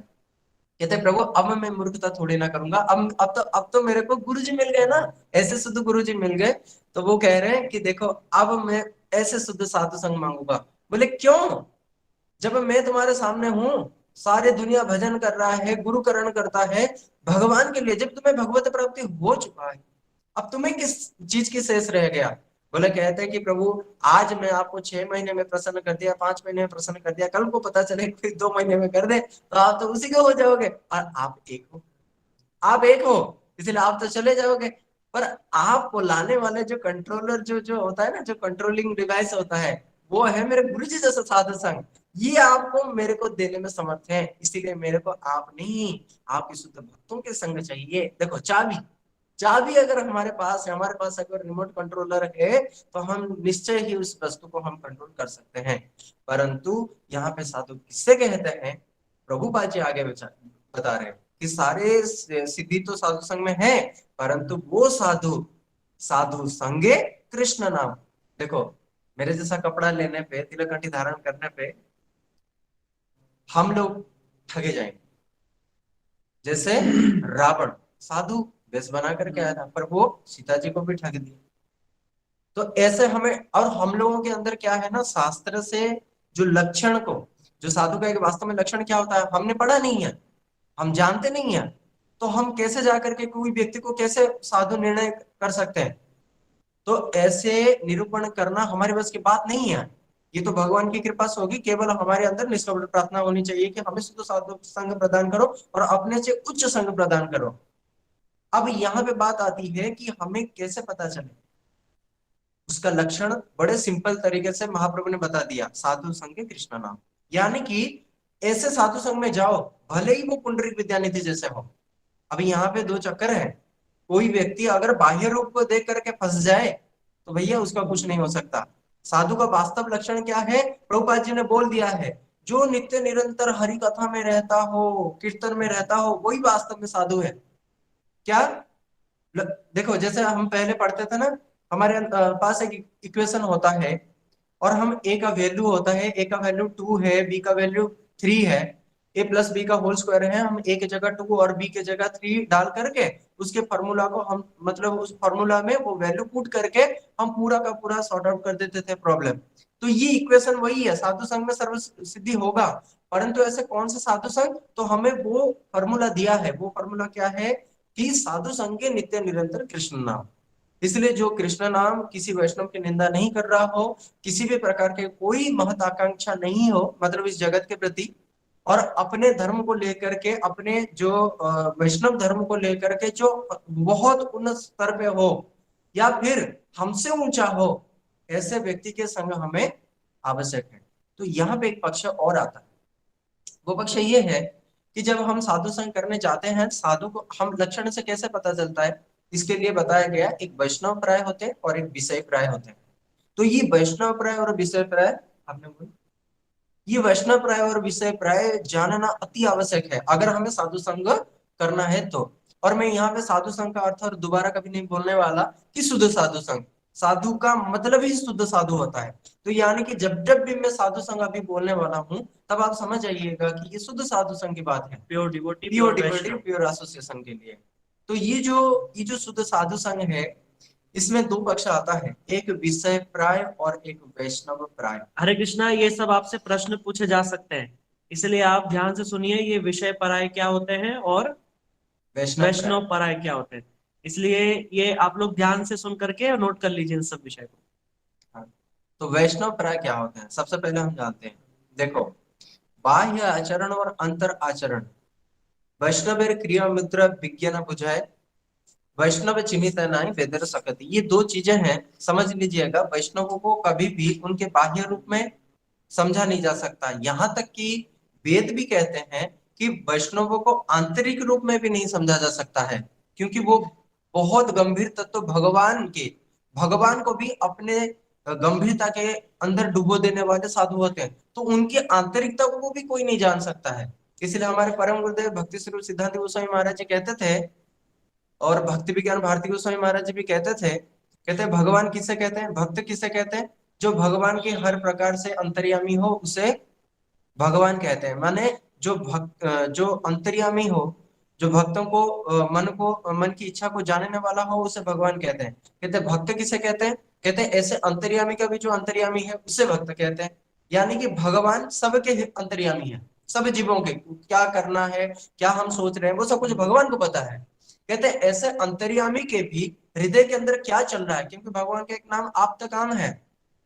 कहते प्रभु अब मैं मूर्खता थोड़ी ना करूंगा, अब तो मेरे को गुरुजी मिल गए ना, ऐसे शुद्ध गुरुजी मिल गए। तो वो कह रहे हैं कि देखो अब मैं ऐसे शुद्ध साधु संग मांगूंगा। बोले क्यों? जब मैं तुम्हारे सामने हूँ, सारे दुनिया भजन कर रहा है, गुरुकरण करता है भगवान के लिए, जब तुम्हें भगवत प्राप्ति हो चुका है, अब तुम्हें किस चीज की शेष रह गया? बोले कहते हैं कि प्रभु आज मैं आपको 6 महीने में प्रसन्न कर दिया, 5 महीने में प्रसन्न कर दिया, कल को पता चले फिर 2 महीने में कर दे तो आप तो उसी के हो जाओगे। और आप एक हो इसलिए आप तो चले जाओगे। पर आपको लाने वाले जो कंट्रोलर जो होता है ना, जो कंट्रोलिंग डिवाइस होता है, वो है मेरे गुरु जी जैसा साधु संग। ये आपको मेरे को देने में समर्थ है, इसीलिए मेरे को आप नहीं, आपके शुद्ध भक्तों के संग चाहिए। देखो चाबी अगर हमारे पास है, हमारे पास अगर रिमोट कंट्रोलर है तो हम निश्चय ही उस वस्तु को हम कंट्रोल कर सकते हैं। परंतु यहाँ पे साधु किससे कहते हैं? प्रभु बाजी आगे बता रहे हैं कि सारे सिद्धि तो साधु संग में है, परंतु वो साधु संगे कृष्ण नाम। देखो, मेरे जैसा कपड़ा लेने पे, तिलक घंटी धारण करने पे हम लोग ठगे जाएंगे। जैसे रावण साधु वेश बना करके आया था, पर वो सीता जी को भी ठग दिया। तो ऐसे हमें, और हम लोगों के अंदर क्या है ना, शास्त्र से जो लक्षण को, जो साधु का एक वास्तव में लक्षण क्या होता है हमने पढ़ा नहीं है, हम जानते नहीं है। तो तो हम कैसे जाकर के कोई व्यक्ति को कैसे साधु निर्णय कर सकते हैं? तो ऐसे निरूपण करना हमारे बस की बात नहीं है। ये तो भगवान की कृपा से होगी। केवल हमारे अंदर निष्कपट प्रार्थना होनी चाहिए कि हमें शुद्ध साधु संग प्रदान करो और अपने से उच्च संग प्रदान करो। अब यहाँ पे बात आती है कि हमें कैसे पता चले। उसका लक्षण बड़े सिंपल तरीके से महाप्रभु ने बता दिया, साधु संग कृष्ण नाम। यानी कि ऐसे साधु संग में जाओ भले ही वो पुंडरीक विद्यानिधि जैसे हो। अभी यहाँ पे दो चक्कर है। कोई व्यक्ति अगर बाह्य रूप को देख करके फंस जाए तो भैया उसका कुछ नहीं हो सकता। साधु का वास्तव लक्षण क्या है? प्रभुपाद जी ने बोल दिया है, जो नित्य निरंतर हरि कथा में रहता हो, कीर्तन में रहता हो, वही वास्तव में साधु है। क्या? देखो जैसे हम पहले पढ़ते थे ना, हमारे पास एक इक्वेशन होता है और हम ए का वैल्यू होता है, ए का वैल्यू 2 है, बी का वैल्यू 3 है, ए प्लस बी का होल स्क्वायर है। हम ए की जगह 2 और बी की जगह 3 डाल करके उसके फॉर्मूला को हम मतलब उस फॉर्मूला में वो वैल्यू पुट करके हम पूरा का पूरा सॉर्ट आउट कर देते थे प्रॉब्लम। तो ये इक्वेशन वही है, साधु संघ में सर्व सिद्धि होगा। परंतु ऐसे कौन से साधु संघ? तो हमें वो फॉर्मूला दिया है। वो फॉर्मूला क्या है कि साधु संघ के नित्य निरंतर कृष्ण नाम। इसलिए जो कृष्ण नाम किसी वैष्णव की निंदा नहीं कर रहा हो, किसी भी प्रकार के कोई महत्वाकांक्षा नहीं हो मतलब इस जगत के प्रति, और अपने धर्म को लेकर के, अपने जो वैष्णव धर्म को लेकर के जो बहुत उन्नत स्तर पे हो या फिर हमसे ऊंचा हो, ऐसे व्यक्ति के संग हमें आवश्यक है। तो यहाँ पे एक पक्ष और आता है। वो पक्ष ये है कि जब हम साधु संग करने जाते हैं, साधु को हम लक्षण से कैसे पता चलता है, इसके लिए बताया गया एक वैष्णव प्राय होते हैं और एक विषय प्राय होते हैं। तो ये वैष्णव प्राय और विषय प्राय, आपने बोला ये वैष्णव प्राय और विषय प्राय जानना अति आवश्यक है अगर हमें साधु संग करना है तो। और मैं यहाँ पे साधु संग का अर्थ और दोबारा कभी नहीं बोलने वाला कि शुद्ध साधु संग। साधु का मतलब ही शुद्ध साधु होता है। तो यानी कि जब जब भी मैं साधु संग अभी बोलने वाला हूँ तब आप समझ जाइएगा कि ये शुद्ध साधु संग की बात है, pure devotee, pure devotee, pure association के लिए। तो ये जो शुद्ध साधु संग है, इसमें दो पक्ष आता है, एक विषय प्राय और एक वैष्णव प्राय। हरे कृष्णा, ये सब आपसे प्रश्न पूछे जा सकते हैं, इसलिए आप ध्यान से सुनिए। ये विषय पराय क्या होते हैं और वैष्णव पराय क्या होते हैं, इसलिए ये आप लोग ध्यान से सुन करके नोट कर लीजिए इन सब विषय को। हाँ। तो वैष्णव प्राय क्या होते हैं सबसे पहले हम जानते हैं। देखो, बाह्य आचरण और अंतर आचरण, वैष्णव क्रिया मुद्रा विज्ञान बुझाए, वैष्णव चिन्हित नाई वेदर सकती, ये दो चीजें हैं, समझ लीजिएगा। वैष्णवों को कभी भी उनके बाह्य रूप में समझा नहीं जा सकता। यहाँ तक कि वेद भी कहते हैं कि वैष्णवों को आंतरिक रूप में भी नहीं समझा जा सकता है, क्योंकि वो बहुत गंभीर तत्व भगवान को भी अपने गंभीरता के अंदर डुबो देने वाले साधु होते हैं। तो उनकी आंतरिकता को भी कोई नहीं जान सकता है। इसलिए हमारे परम गुरुदेव भक्ति स्वरूप सिद्धांत गोस्वामी महाराज जी कहते थे, और भक्ति विज्ञान भारती गोस्वामी महाराज जी भी कहते थे, कहते भगवान किसे कहते हैं, भक्त किसे कहते हैं? जो भगवान के हर प्रकार से अंतर्यामी हो उसे भगवान कहते हैं। माने जो अंतर्यामी हो, जो भक्तों को मन की इच्छा को जानने वाला हो, उसे भगवान कहते हैं। कहते भक्त किसे कहते हैं? कहते हैं ऐसे अंतर्यामी का भी जो अंतर्यामी है उसे भक्त कहते हैं। यानी कि भगवान सबके अंतर्यामी है, सब जीवों के क्या करना है, क्या हम सोच रहे हैं, वो सब कुछ भगवान को पता है। कहते हैं ऐसे अंतर्यामी के भी हृदय के अंदर क्या चल रहा है, क्योंकि भगवान का एक नाम आप्त काम है,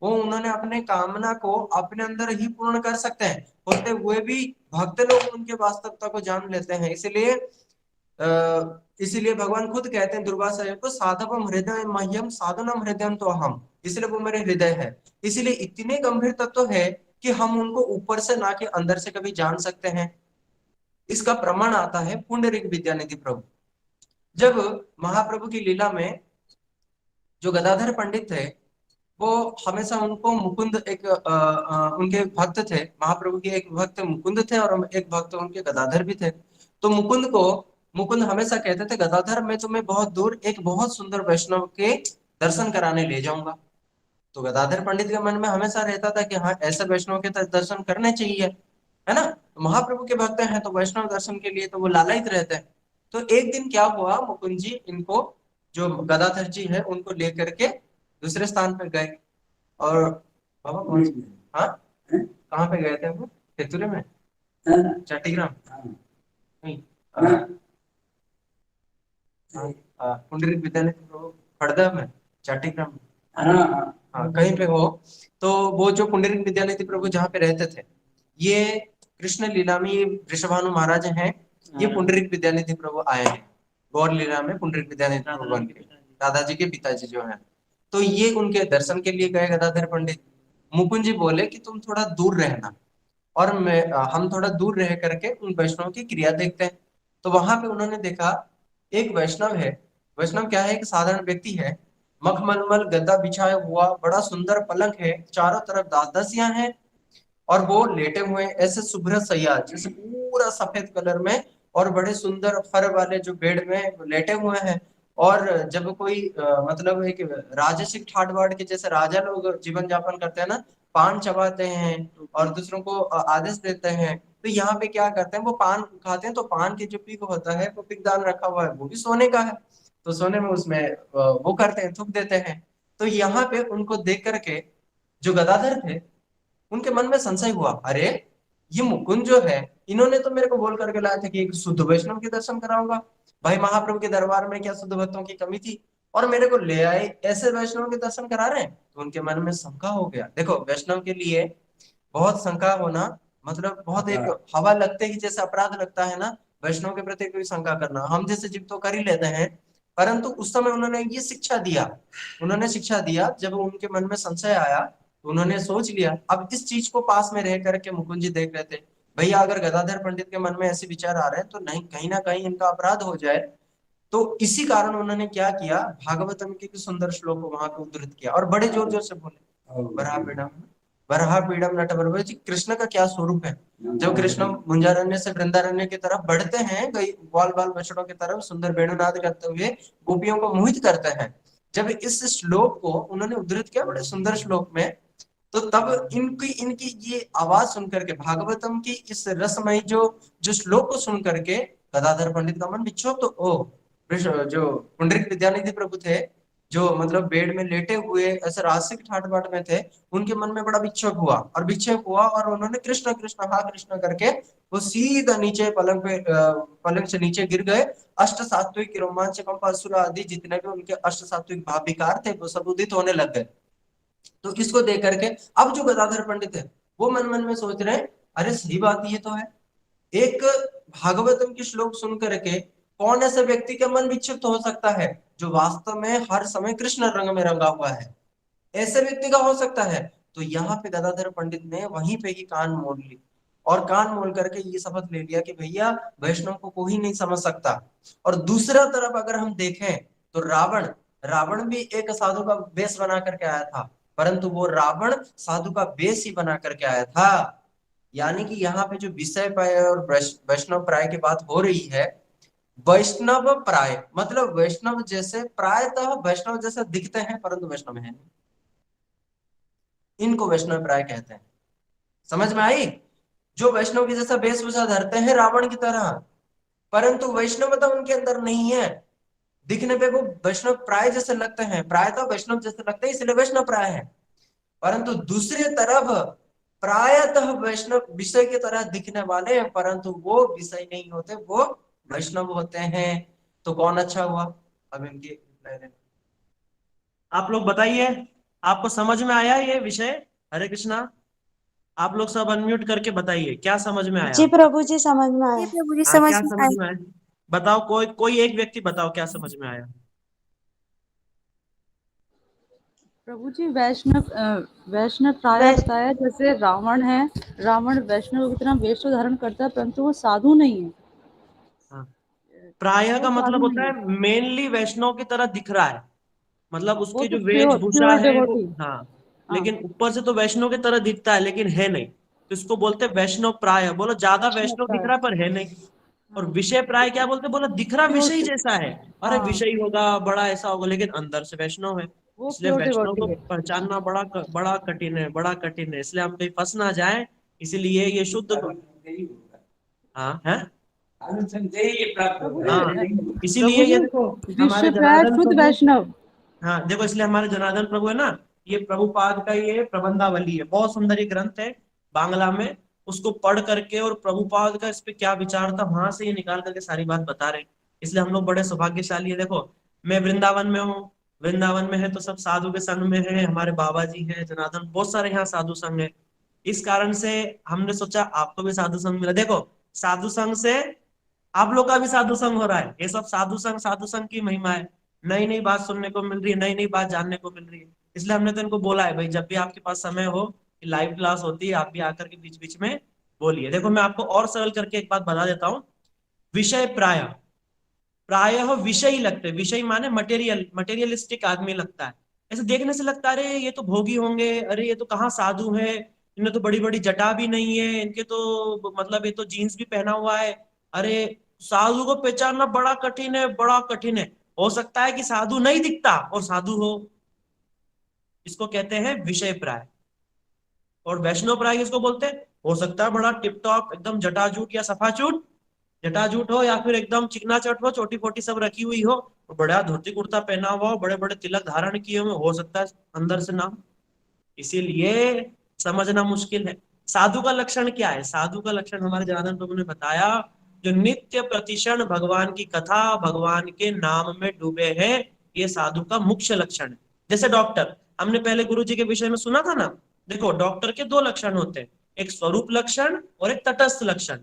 वो उन्होंने अपने कामना को अपने अंदर ही पूर्ण कर सकते हैं, होते हुए भी भक्त लोग उनके वास्तवता को जान लेते हैं। इसीलिए भगवान खुद कहते हैं दुर्वासा को, साधवम हृदय मह्यम साधनम हृदयम तो हम, इसलिए वो मेरे हृदय है। इसलिए इतने गंभीर तत्व है कि हम उनको ऊपर से ना के अंदर से कभी जान सकते हैं। इसका प्रमाण आता है पुंडरीक विद्यानिधि प्रभु। जब महाप्रभु की लीला में जो गदाधर पंडित थे, वो हमेशा उनको मुकुंद उनके भक्त थे। महाप्रभु के एक भक्त मुकुंद थे और एक भक्त उनके गदाधर भी थे। तो मुकुंद हमेशा कहते थे, गदाधर मैं तुम्हें बहुत दूर एक बहुत सुंदर वैष्णव के दर्शन कराने ले जाऊंगा। तो गदाधर पंडित के मन में हमेशा रहता था कि हाँ, ऐसे वैष्णव के दर्शन करने चाहिए, है ना। तो महाप्रभु के भक्त हैं तो वैष्णव दर्शन के लिए तो वो लालायित रहते हैं। तो एक दिन क्या हुआ, मुकुंद जी इनको, जो गदाधर जी है, उनको लेकर के दूसरे स्थान पर गए। और बाबा कौन सी, हाँ कहाँ पे गए थे वो? तेतुरे में, चट्टीग्राम नहीं, पुंडरीक विद्यानिधि प्रभु हरदा में चाटिग्राम में, हाँ हाँ कहीं पे हो, तो वो जो पुंडरीक विद्यानिधि प्रभु जहाँ पे रहते थे, ये कृष्ण लीला में ये वृषभानु महाराज हैं, ये पुंडरीक विद्यानिधि प्रभु आए हैं गौर लीला में, पुंडरीक विद्यानिधि प्रभु बन के दादाजी के पिताजी जो हैं, तो ये उनके दर्शन के लिए गए गदाधर पंडित। मुकुंद जी बोले कि तुम थोड़ा दूर रहना और हम थोड़ा दूर रह करके उन वैष्णव की क्रिया देखते हैं। तो वहां पे उन्होंने देखा एक वैष्णव है, वैष्णव क्या है, एक साधारण व्यक्ति है, मखमलमल गद्दा बिछाया हुआ, बड़ा सुंदर पलंग है, चारों तरफ दासियां हैं, और वो लेटे हुए हैं ऐसे शुभ्र सैया जैसे पूरा सफेद कलर में, और बड़े सुंदर फर वाले जो बेड में लेटे हुए हैं। और जब कोई मतलब एक राजसिक ठाट बाट के जैसे राजा लोग जीवन यापन करते हैं ना, पान चबाते हैं और दूसरों को आदेश देते हैं, तो यहाँ पे क्या करते हैं, वो पान खाते हैं, तो पान के जो पिक होता है, वो पिकदान रखा हुआ है, वो भी सोने का है, तो सोने में उसमें वो करते हैं, थूक देते हैं। तो यहाँ पे उनको देख करके जो गदाधर थे, उनके मन में संशय हुआ, अरे ये मुकुंद जो है, इन्होंने तो मेरे को बोल करके लाया था कि एक शुद्ध वैष्णव के दर्शन कराऊंगा, भाई महाप्रभु के दरबार में क्या शुद्ध भक्तों की कमी थी, और मेरे को ले आए ऐसे वैष्णव के दर्शन करा रहे हैं। तो उनके मन में शंका हो गया। देखो वैष्णव के लिए बहुत शंका होना मतलब बहुत एक हवा लगते ही जैसे अपराध लगता है ना, वैष्णव के प्रति कोई शंका करना, हम जैसे जीव तो कर ही लेते हैं, परंतु उस समय उन्होंने ये शिक्षा दिया, उन्होंने शिक्षा दिया, जब उनके मन में संशय आया तो उन्होंने सोच लिया। अब इस चीज को पास में रह करके मुकुंद जी देख रहे थे, भैया अगर गदाधर पंडित के मन में ऐसे विचार आ रहे हैं तो नहीं, कहीं ना कहीं इनका अपराध हो जाए। तो इसी कारण उन्होंने क्या किया, भागवतम के सुंदर श्लोक को वहां पे उद्धृत किया और बड़े जोर जोर से बोले, वराह पीड़म नटवर जी, कृष्ण का क्या स्वरूप है। जब कृष्ण मुंजारण्य से वृंदारण्य की तरफ बढ़ते हैं, ग्वाल बाल बछड़ों की तरफ सुंदर वेणुनाद करते हुए गोपियों को मोहित करते हैं, जब इस श्लोक को उन्होंने उद्धृत किया बड़े सुंदर श्लोक में, तो तब इनकी इनकी ये आवाज सुन करके, भागवतम की इस रसमयी जो जो श्लोक को सुन करके गदाधर पंडित का मन विक्षोभ, तो जो पुंडरीक विद्यानिधि प्रभु थे, जो मतलब बेड में लेटे हुए ऐसे रासिक ठाट बाट में थे, उनके मन में बड़ा विक्षोभ हुआ, और विक्षोभ हुआ और उन्होंने कृष्ण कृष्ण हा कृष्ण करके वो सीधा नीचे पलंग पे पलंग से नीचे गिर गए। अष्ट सात्विक रोमांच कंपासुर आदि जितने भी उनके अष्ट सात्विक भाव विकार थे वो सब उदित होने लग गए। तो इसको देख करके अब जो गदाधर पंडित है वो मन मन में सोच रहे हैं, अरे सही बात ये तो है, एक भागवतम की श्लोक सुन करके कौन ऐसे व्यक्ति का मन विक्षिप्त हो सकता है जो वास्तव में हर समय कृष्ण रंग में रंगा हुआ है, ऐसे व्यक्ति का हो सकता है। तो यहाँ पे गदाधर पंडित ने वहीं पे ही कान मोड़ ली, और कान मोड़ करके ये शपथ ले लिया कि भैया वैष्णव को कोई नहीं समझ सकता। और दूसरा तरफ अगर हम देखें तो रावण, रावण भी एक साधु का वेश बना करके आया था, परंतु वो रावण साधु का वेश ही बना करके आया था। यानी कि यहाँ पे जो विषय प्राय और वैष्णव प्राय की बात हो रही है, वैष्णव प्राय मतलब वैष्णव जैसे, प्रायतः वैष्णव जैसे दिखते हैं परंतु वैष्णव है नहीं, इनको वैष्णव प्राय कहते हैं। समझ में आई? जो वैष्णव की जैसा वेशभूषा धरते हैं रावण की तरह, परंतु वैष्णवता उनके अंदर नहीं है, दिखने पे वो वैष्णव प्राय जैसे लगते हैं, प्रायतः वैष्णव जैसे लगते हैं इसलिए वैष्णव प्राय है। परंतु दूसरी तरफ प्रायतः वैष्णव विषय की तरह दिखने वाले हैं, परंतु वो विषय नहीं होते, वो वैष्णव होते हैं। तो कौन अच्छा हुआ? अब इनकी आप लोग बताइए, आपको समझ में आया ये विषय? हरे कृष्णा, आप लोग सब अनम्यूट करके बताइए क्या समझ में आया। जी प्रभु जी समझ में ये आया। प्रभु जी हाँ, समझ क्या में समझ आया। में आया? बताओ, कोई कोई एक व्यक्ति बताओ क्या समझ में आया। प्रभु जी वैष्णव प्राय बताया, जैसे रावण है, रावण वैष्णव की तरह वेश तो धारण करता है परंतु वो साधु नहीं है। हाँ, प्राय वो का मतलब साधु होता नहीं है मेनली वैष्णव की तरह दिख रहा है, मतलब वो उसकी तो जो प्योर वेशभूषा प्योर है वो, डिवोटी। हाँ, हाँ, लेकिन ऊपर से तो वैष्णव की तरह दिखता है लेकिन है नहीं, तो इसको बोलते हैं वैष्णव प्राय। बोलो ज्यादा वैष्णव वैष्णव दिख प्राय। रहा पर है नहीं। और हाँ, विषय प्राय क्या बोलते? बोलो दिख रहा प्योर। विषय जैसा है, अरे हाँ, विषय होगा बड़ा ऐसा होगा लेकिन अंदर से वैष्णव है। वो इसलिए प्योर वैष्णव को डिवोटी है। पहचानना बड़ा कठिन है, बड़ा कठिन है, इसलिए हम कहीं फंस ना जाए, इसीलिए ये शुद्ध, हाँ है, प्रभु जी हाँ, प्रभु इसीलिए जी ये देखो हमारे विश्व प्राय जनार्दन शुद्ध प्रभु, वैष्णव। हाँ देखो इसलिए हमारे जनार्दन प्रभु है ना, ये प्रभुपाद का ये प्रबंधावली है, बहुत सुंदर ये ग्रंथ है बांग्ला में, उसको पढ़ करके और प्रभुपाद का इस पे क्या विचार था वहां से ये निकाल करके सारी बात बता रहे। इसलिए हम लोग बड़े सौभाग्यशाली है। देखो मैं वृंदावन में हूँ, वृंदावन में है तो सब साधु के संग में है, हमारे बाबा जी हैं, जनार्दन, बहुत सारे यहाँ साधु संग है। इस कारण से हमने सोचा आपको भी साधु संग मिला। देखो साधु संग से आप लोग का भी साधु संग हो रहा है, ये सब साधु संग की महिमा है। नई नई बात सुनने को मिल रही है, नई नई बात जानने को मिल रही है। इसलिए हमने तो इनको बोला है भाई जब भी आपके पास समय हो, लाइव क्लास होती है, आप भी आकर के बीच बीच में बोलिए। देखो मैं आपको और सरल करके एक बात बता देता हूँ। विषय प्राय, प्रायः विषय लगते हैं, विषय माने मटेरियल, मटेरियलिस्टिक आदमी लगता है। ऐसे देखने से लगता है अरे ये तो भोगी होंगे, अरे ये तो कहाँ साधु है, इन्हें तो बड़ी बड़ी जटा भी नहीं है, इनके तो मतलब ये तो जीन्स भी पहना हुआ है। अरे साधु को पहचानना बड़ा कठिन है, बड़ा कठिन है। हो सकता है कि साधु नहीं दिखता और साधु हो, इसको कहते हैं विषय प्राय। और वैष्णव प्राय किसको बोलते हैं? हो सकता है बड़ा टिप टॉप एकदम जटाजूट या सफाचूट, जटाजूट हो या फिर एकदम चिकना चट हो, छोटी फोटी सब रखी हुई हो, और बड़ा धोती कुर्ता पहना हुआ हो, बड़े बड़े तिलक धारण किए हुए, हो सकता है अंदर से ना हो। इसीलिए समझना मुश्किल है। साधु का लक्षण क्या है? साधु का लक्षण हमारे जनार्दन प्रभु ने बताया, जो नित्य प्रतिक्षण भगवान की कथा, भगवान के नाम में डूबे हैं, ये साधु का मुख्य लक्षण है। जैसे डॉक्टर, हमने पहले गुरु जी के विषय में सुना था ना। देखो डॉक्टर के दो लक्षण होते हैं, एक स्वरूप लक्षण और एक तटस्थ लक्षण।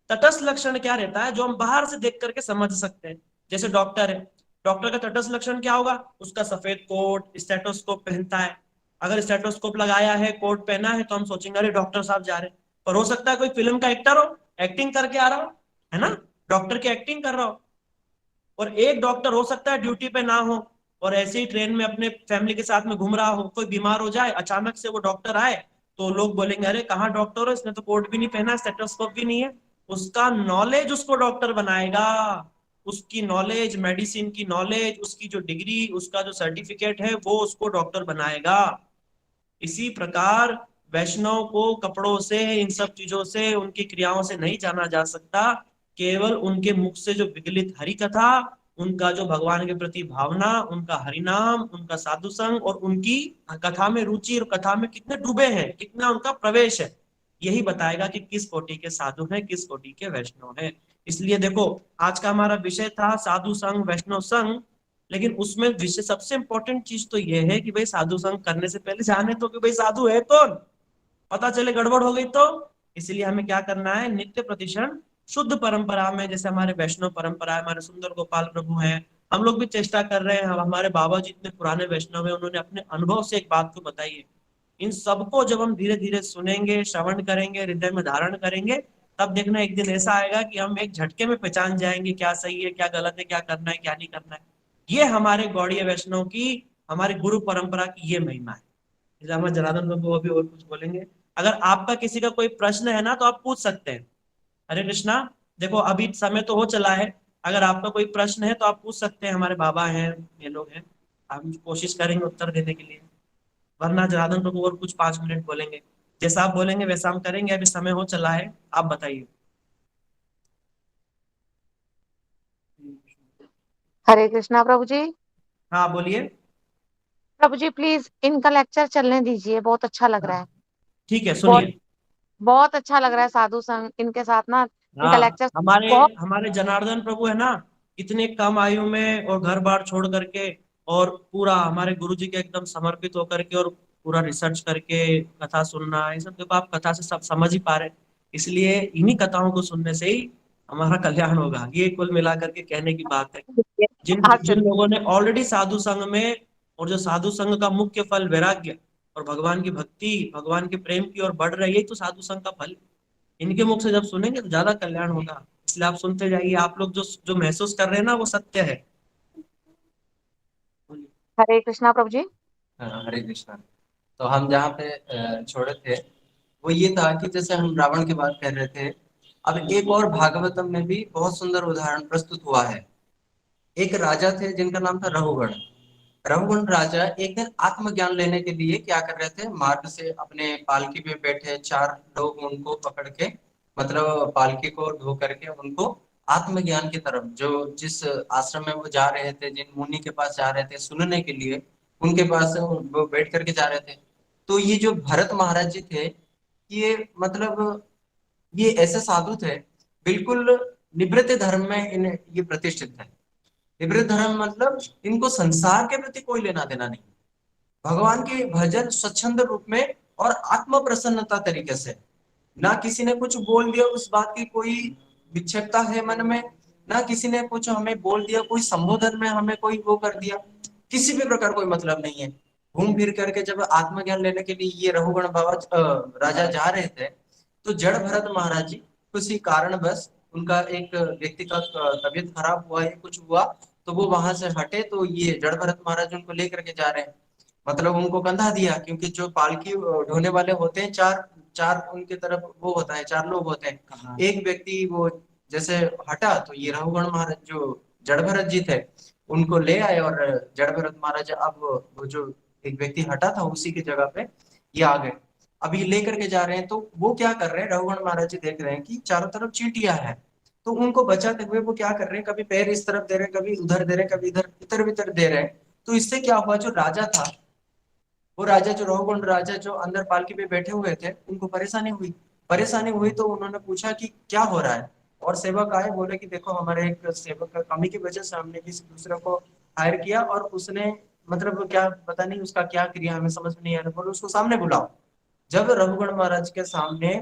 तटस्थ लक्षण क्या रहता है? जो हम बाहर से देख करके समझ सकते हैं। जैसे डॉक्टर है, डॉक्टर का तटस्थ लक्षण क्या होगा? उसका सफेद कोट, स्टेथोस्कोप पहनता है। अगर स्टेथोस्कोप लगाया है, कोट पहना है, तो हम सोचेंगे अरे डॉक्टर साहब जा रहे हैं। पर हो सकता है कोई फिल्म का एक्टर हो, एक्टिंग करके आ रहा हो, है ना, डॉक्टर की एक्टिंग कर रहा हो। और एक डॉक्टर हो सकता है ड्यूटी पे ना हो, और ऐसे ही ट्रेन में अपने फैमिली के साथ में घूम रहा हो, कोई बीमार हो जाए, अचानक से वो डॉक्टर आए, तो लोग बोलेंगे अरे कहाँ डॉक्टर हो, इसने तो कोट भी नहीं पहना, स्टेथोस्कोप भी नहीं है। उसका नॉलेज उसको डॉक्टर बनाएगा। उसकी नॉलेज, मेडिसिन की नॉलेज, उसकी जो डिग्री, उसका जो सर्टिफिकेट है, वो उसको डॉक्टर बनाएगा। इसी प्रकार वैष्णव को कपड़ों से, इन सब चीजों से, उनकी क्रियाओं से नहीं जाना जा सकता। केवल उनके मुख से जो विगलित हरि कथा, उनका जो भगवान के प्रति भावना, उनका हरिनाम, उनका साधु संग, और उनकी कथा में रुचि, और कथा में कितने डूबे हैं, कितना उनका प्रवेश है, यही बताएगा कि किस कोटि के साधु हैं, किस कोटि के वैष्णव हैं। इसलिए देखो आज का हमारा विषय था साधु संग, वैष्णव संग। लेकिन उसमें विषय सबसे इंपॉर्टेंट चीज तो यह है कि भाई साधु संग करने से पहले जाने तो कि भाई साधु है कौन, पता चले गड़बड़ हो गई तो। इसलिए हमें क्या करना है? नित्य प्रतिक्षण शुद्ध परंपरा में, जैसे हमारे वैष्णव परंपरा है, हमारे सुंदर गोपाल प्रभु हैं, हम लोग भी चेष्टा कर रहे हैं। हमारे बाबा जी इतने पुराने वैष्णव है, उन्होंने अपने अनुभव से एक बात को बताई है। इन सबको जब हम धीरे धीरे सुनेंगे, श्रवण करेंगे, हृदय में धारण करेंगे, तब देखना एक दिन ऐसा आएगा कि हम एक झटके में पहचान जाएंगे क्या सही है, क्या गलत है, क्या करना है, क्या नहीं करना है। ये हमारे गौड़ीय वैष्णव की, हमारे गुरु परंपरा की ये महिमा है। इसलिए हमारे जनार्दन प्रभु अभी और कुछ बोलेंगे। अगर आपका किसी का कोई प्रश्न है ना, तो आप पूछ सकते हैं। हरे कृष्णा। देखो अभी समय तो हो चला है, अगर आपका कोई प्रश्न है तो आप पूछ सकते हैं, हमारे बाबा हैं, ये लोग हैं, हम कोशिश करेंगे उत्तर देने के लिए। वरना जनार्दन प्रभु और कुछ 5 मिनट बोलेंगे, जैसा आप बोलेंगे वैसा हम करेंगे। अभी समय हो चला है, आप बताइए। हरे कृष्णा प्रभु जी। हाँ बोलिए। प्रभु जी प्लीज इनका लेक्चर चलने दीजिए, बहुत अच्छा लग रहा है। ठीक है बहुत सुनिए। बहुत अच्छा लग रहा है साधु संग, इनके साथ ना इनका हाँ लेक्चर हमारे बहुत। हमारे जनार्दन प्रभु है ना, इतने कम आयु में और घर बार छोड़ करके, और पूरा हमारे गुरु जी के एकदम समर्पित होकर के, और पूरा रिसर्च करके कथा सुनना, ये सब देखो आप कथा से सब समझ ही पा रहे हैं। इसलिए इन्हीं कथाओं को सुनने से ही हमारा कल्याण होगा, ये कुल मिला करके कहने की बात है। जिन हाँ जिन चल। लोगों ने ऑलरेडी साधु संघ में, और जो साधु संघ का मुख्य फल वैराग्य और भगवान की भक्ति, भगवान के प्रेम की ओर बढ़ रही है, यही तो साधु संघ का फल। इनके मुख से जब सुनेंगे तो ज्यादा कल्याण होगा। इसलिए आप सुनते जाइए, आप लोग जो जो महसूस कर रहे हैं ना, वो सत्य है। हरे कृष्णा प्रभु जी। हरे कृष्णा। तो हम जहाँ पे छोड़े थे वो ये था कि जैसे हम रावण की बात कर रहे थे, अब एक और भागवतम में भी बहुत सुंदर उदाहरण प्रस्तुत हुआ है। एक राजा थे जिनका नाम था रघुगण। रघुगण राजा एक दिन आत्मज्ञान लेने के लिए क्या कर रहे थे, मार्ग से अपने पालकी पे बैठे 4 लोग उनको पकड़ के, मतलब पालकी को ढो करके उनको आत्मज्ञान की तरफ, जो जिस आश्रम में वो जा रहे थे, जिन मुनि के पास जा रहे थे सुनने के लिए, उनके पास वो बैठ करके जा रहे थे। तो ये जो भरत महाराज जी थे, ये मतलब ये ऐसे साधु थे, बिल्कुल निवृत्त धर्म में ये प्रतिष्ठित है। निवृत्त धर्म मतलब इनको संसार के प्रति कोई लेना देना नहीं, भगवान के भजन स्वच्छंद रूप में और आत्म प्रसन्नता तरीके से, ना किसी ने कुछ बोल दिया उस बात की कोई विक्षेपता है मन में, ना किसी ने कुछ हमें बोल दिया, कोई संबोधन में हमें कोई वो कर दिया, किसी भी प्रकार कोई मतलब नहीं है। घूम फिर करके जब आत्मज्ञान लेने के लिए ये रघुगण बाबा राजा जा रहे थे, तो जड़ भरत महाराज जी किसी कारणवश उनका एक व्यक्ति का तबीयत खराब हुआ या कुछ हुआ, तो वो वहां से हटे, तो ये जड़ भरत महाराज उनको लेकर के जा रहे हैं, मतलब उनको कंधा दिया, क्योंकि जो पालकी ढोने वाले होते हैं चार चार उनके तरफ वो होता है, चार लोग होते हैं। एक व्यक्ति वो जैसे हटा, तो ये रघुगण महाराज जो जड़ भरत जी थे उनको ले आए, और जड़ भरत महाराज अब वो जो एक व्यक्ति हटा था उसी की जगह पे ये आ गए। अब ये लेकर के जा रहे हैं, तो वो क्या कर रहे हैं, रघुगण महाराज जी देख रहे हैं कि चारों तरफ चींटियां हैं, तो उनको बचाते हुए वो क्या कर रहे हैं, कभी पैर इस तरफ दे रहे हैं, कभी उधर दे रहे हैं, कभी इधर इधर भीतर दे रहे हैं। तो इससे क्या हुआ, जो राजा था, वो राजा जो रघुगण राजा जो अंदर पालकी पे बैठे हुए थे, उनको परेशानी हुई तो उन्होंने पूछा कि क्या हो रहा है, और सेवक आए, बोले कि देखो हमारे एक सेवक का कमी की वजह से हमने किसी दूसरे को हायर किया, और उसने मतलब क्या पता नहीं उसका क्या क्रिया हमें समझ में नहीं आ रहा, बोलो उसको सामने बुलाओ। जब रघुगण महाराज के सामने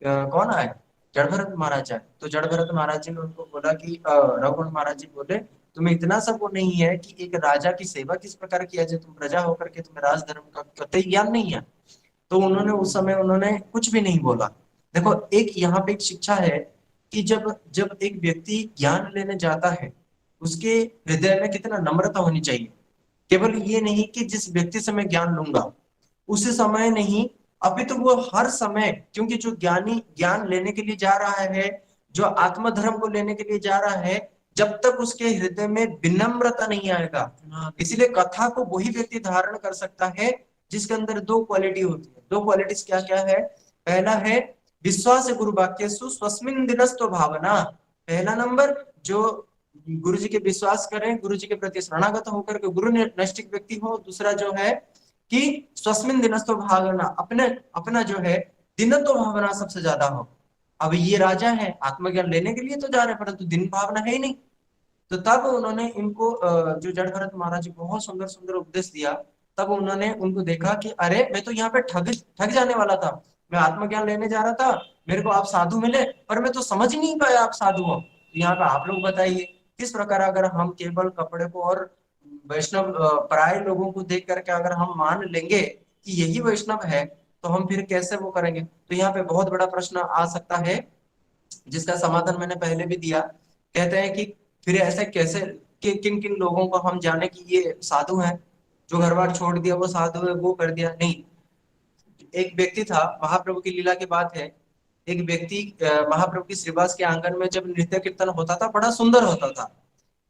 कौन आए, जड़भरत महाराज आए, तो जड़भरत महाराज जी ने उनको बोला कि रघुगण महाराज जी बोले तुम्हें इतना सब वो नहीं है कि एक राजा की सेवा किस प्रकार किया जाए, तुम प्रजा होकर के तुम्हें राजधर्म का कतई ज्ञान नहीं है। तो उन्होंने उस समय उन्होंने कुछ भी नहीं बोला। देखो एक यहाँ पे एक शिक्षा है कि जब जब एक व्यक्ति ज्ञान लेने जाता है, उसके हृदय में कितना नम्रता होनी चाहिए। केवल ये नहीं कि जिस व्यक्ति से मैं ज्ञान लूंगा उसी समय नहीं, अभी तो वो हर समय, क्योंकि जो ज्ञानी ज्ञान लेने के लिए जा रहा है, जो आत्मधर्म को लेने के लिए जा रहा है, जब तक उसके हृदय में विनम्रता नहीं आएगा, इसीलिए कथा को वही व्यक्ति धारण कर सकता है जिसके अंदर दो क्वालिटी होती है। दो क्वालिटीज क्या क्या है, पहला है विश्वास गुरु वाक्यसु स्वस्मिन दिनस्तो भावना, पहला नंबर जो गुरु जी के विश्वास करें, गुरु जी के प्रति शरणागत होकर के गुरु नैष्ठिक व्यक्ति हो। दूसरा जो है कि स्वस्मिन दिनस्तो भावना, अपने अपना जो है दिनत्व भावना सबसे ज्यादा हो। अब ये राजा है, आत्मज्ञान लेने के लिए तो जा रहे हैं, परंतु दिन भावना है ही नहीं। तो तब उन्होंने इनको जो जड़ भरत महाराज जी बहुत सुंदर सुंदर उपदेश दिया। तब उन्होंने उनको देखा कि अरे मैं तो यहाँ पे ठग जाने वाला था, मैं आत्मज्ञान लेने जा रहा था, मेरे को आप साधु मिले, पर मैं तो समझ ही नहीं पाया आप साधु हो। तो यहाँ पे आप लोग बताइए किस प्रकार अगर हम केवल कपड़े को और वैष्णव पराये लोगों को देख करके अगर हम मान लेंगे कि यही वैष्णव है, तो हम फिर कैसे वो करेंगे। तो यहाँ पे बहुत बड़ा प्रश्न आ सकता है, जिसका समाधान मैंने पहले भी दिया। कहते हैं कि फिर ऐसे कैसे कि किन किन लोगों को हम जाने कि ये साधु हैं, जो घर बार छोड़ दिया वो साधु है, वो कर दिया नहीं। एक व्यक्ति था, महाप्रभु की लीला की बात है, एक व्यक्ति महाप्रभु की श्रीवास के आंगन में जब नृत्य कीर्तन होता था, बड़ा सुंदर होता था।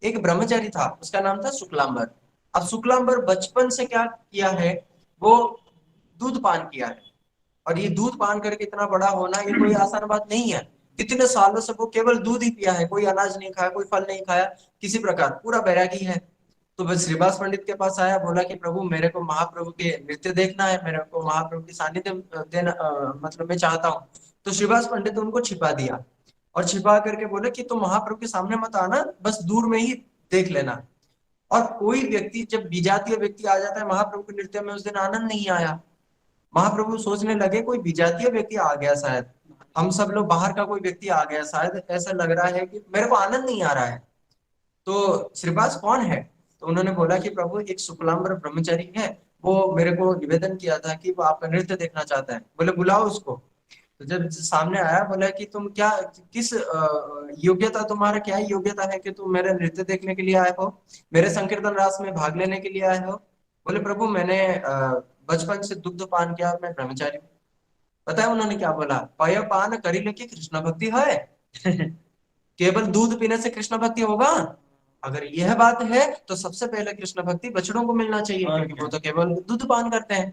एक ब्रह्मचारी था, उसका नाम था शुक्लांबर। अब शुक्लांबर बचपन से क्या किया है, वो दूध पान किया है, और ये दूध पान करके इतना बड़ा होना ये कोई आसान बात नहीं है। कितने सालों से वो केवल दूध ही पिया है, कोई अनाज नहीं खाया, कोई फल नहीं खाया, किसी प्रकार पूरा बैरागी है। तो वह श्रीवास पंडित के पास आया, बोला कि प्रभु मेरे को महाप्रभु के नृत्य देखना है, मेरे को महाप्रभु की सानिध्य देना मतलब मैं चाहता हूँ। तो श्रीवास पंडित उनको छिपा दिया, और छिपा करके बोले कि तुम महाप्रभु के सामने मत आना, बस दूर में ही देख लेना। और कोई व्यक्ति जब विजातीय व्यक्ति आ जाता है महाप्रभु के नृत्य में, उस दिन आनंद नहीं आया। महाप्रभु सोचने लगे कोई विजातीय व्यक्ति आ गया, शायद हम सब लोग बाहर का कोई व्यक्ति आ गया, शायद ऐसा लग रहा है कि मेरे को आनंद नहीं आ रहा है। तो श्रीवास कौन है, तो उन्होंने बोला कि प्रभु एक शुक्लांबर ब्रह्मचारी है, वो मेरे को निवेदन किया था कि वो आपका नृत्य देखना चाहता है। बोले बुलाओ उसको। तो जब सामने आया, बोला कि तुम क्या, किस योग्यता, तुम्हारा क्या योग्यता है कि तुम मेरे नृत्य देखने के लिए आए हो, मेरे संकीर्तन रास में भाग लेने के लिए आए हो। बोले प्रभु मैंने बचपन से दुग्ध पान किया, मैं ब्रह्मचारी हूँ। पता है उन्होंने क्या बोला, पय पान करी लेके कृष्ण भक्ति है केवल दूध पीने से कृष्ण भक्ति होगा? अगर यह बात है तो सबसे पहले कृष्ण भक्ति बछड़ों को मिलना चाहिए, क्योंकि वो तो केवल दूध पान करते हैं।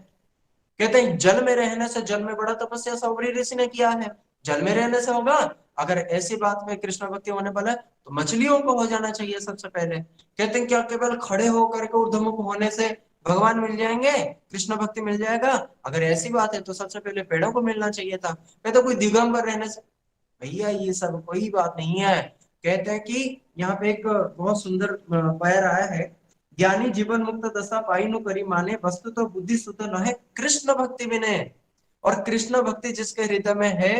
कहते हैं जल में रहने से, जल में बड़ा तपस्या सौरी ऋषि ने किया है, जल में रहने से होगा। अगर ऐसी बात में कृष्ण भक्ति होने वाला है तो मछलियों को हो जाना चाहिए सबसे पहले। कहते हैं क्या केवल खड़े होकर के ऊर्ध्वमुख होने से भगवान मिल जाएंगे, कृष्ण भक्ति मिल जाएगा? अगर ऐसी बात है तो सबसे पहले पेड़ों को मिलना चाहिए था। कहते कोई दिगंबर रहने से, भैया ये सब कोई बात नहीं है। कहते हैं कि यहाँ पे एक बहुत सुंदर पैर आया है, ज्ञानी जीवन मुक्त दशा पाई नु करी माने, वस्तु तो बुद्धि सुत न है कृष्ण भक्ति विनय। और कृष्ण भक्ति जिसके हृदय में है,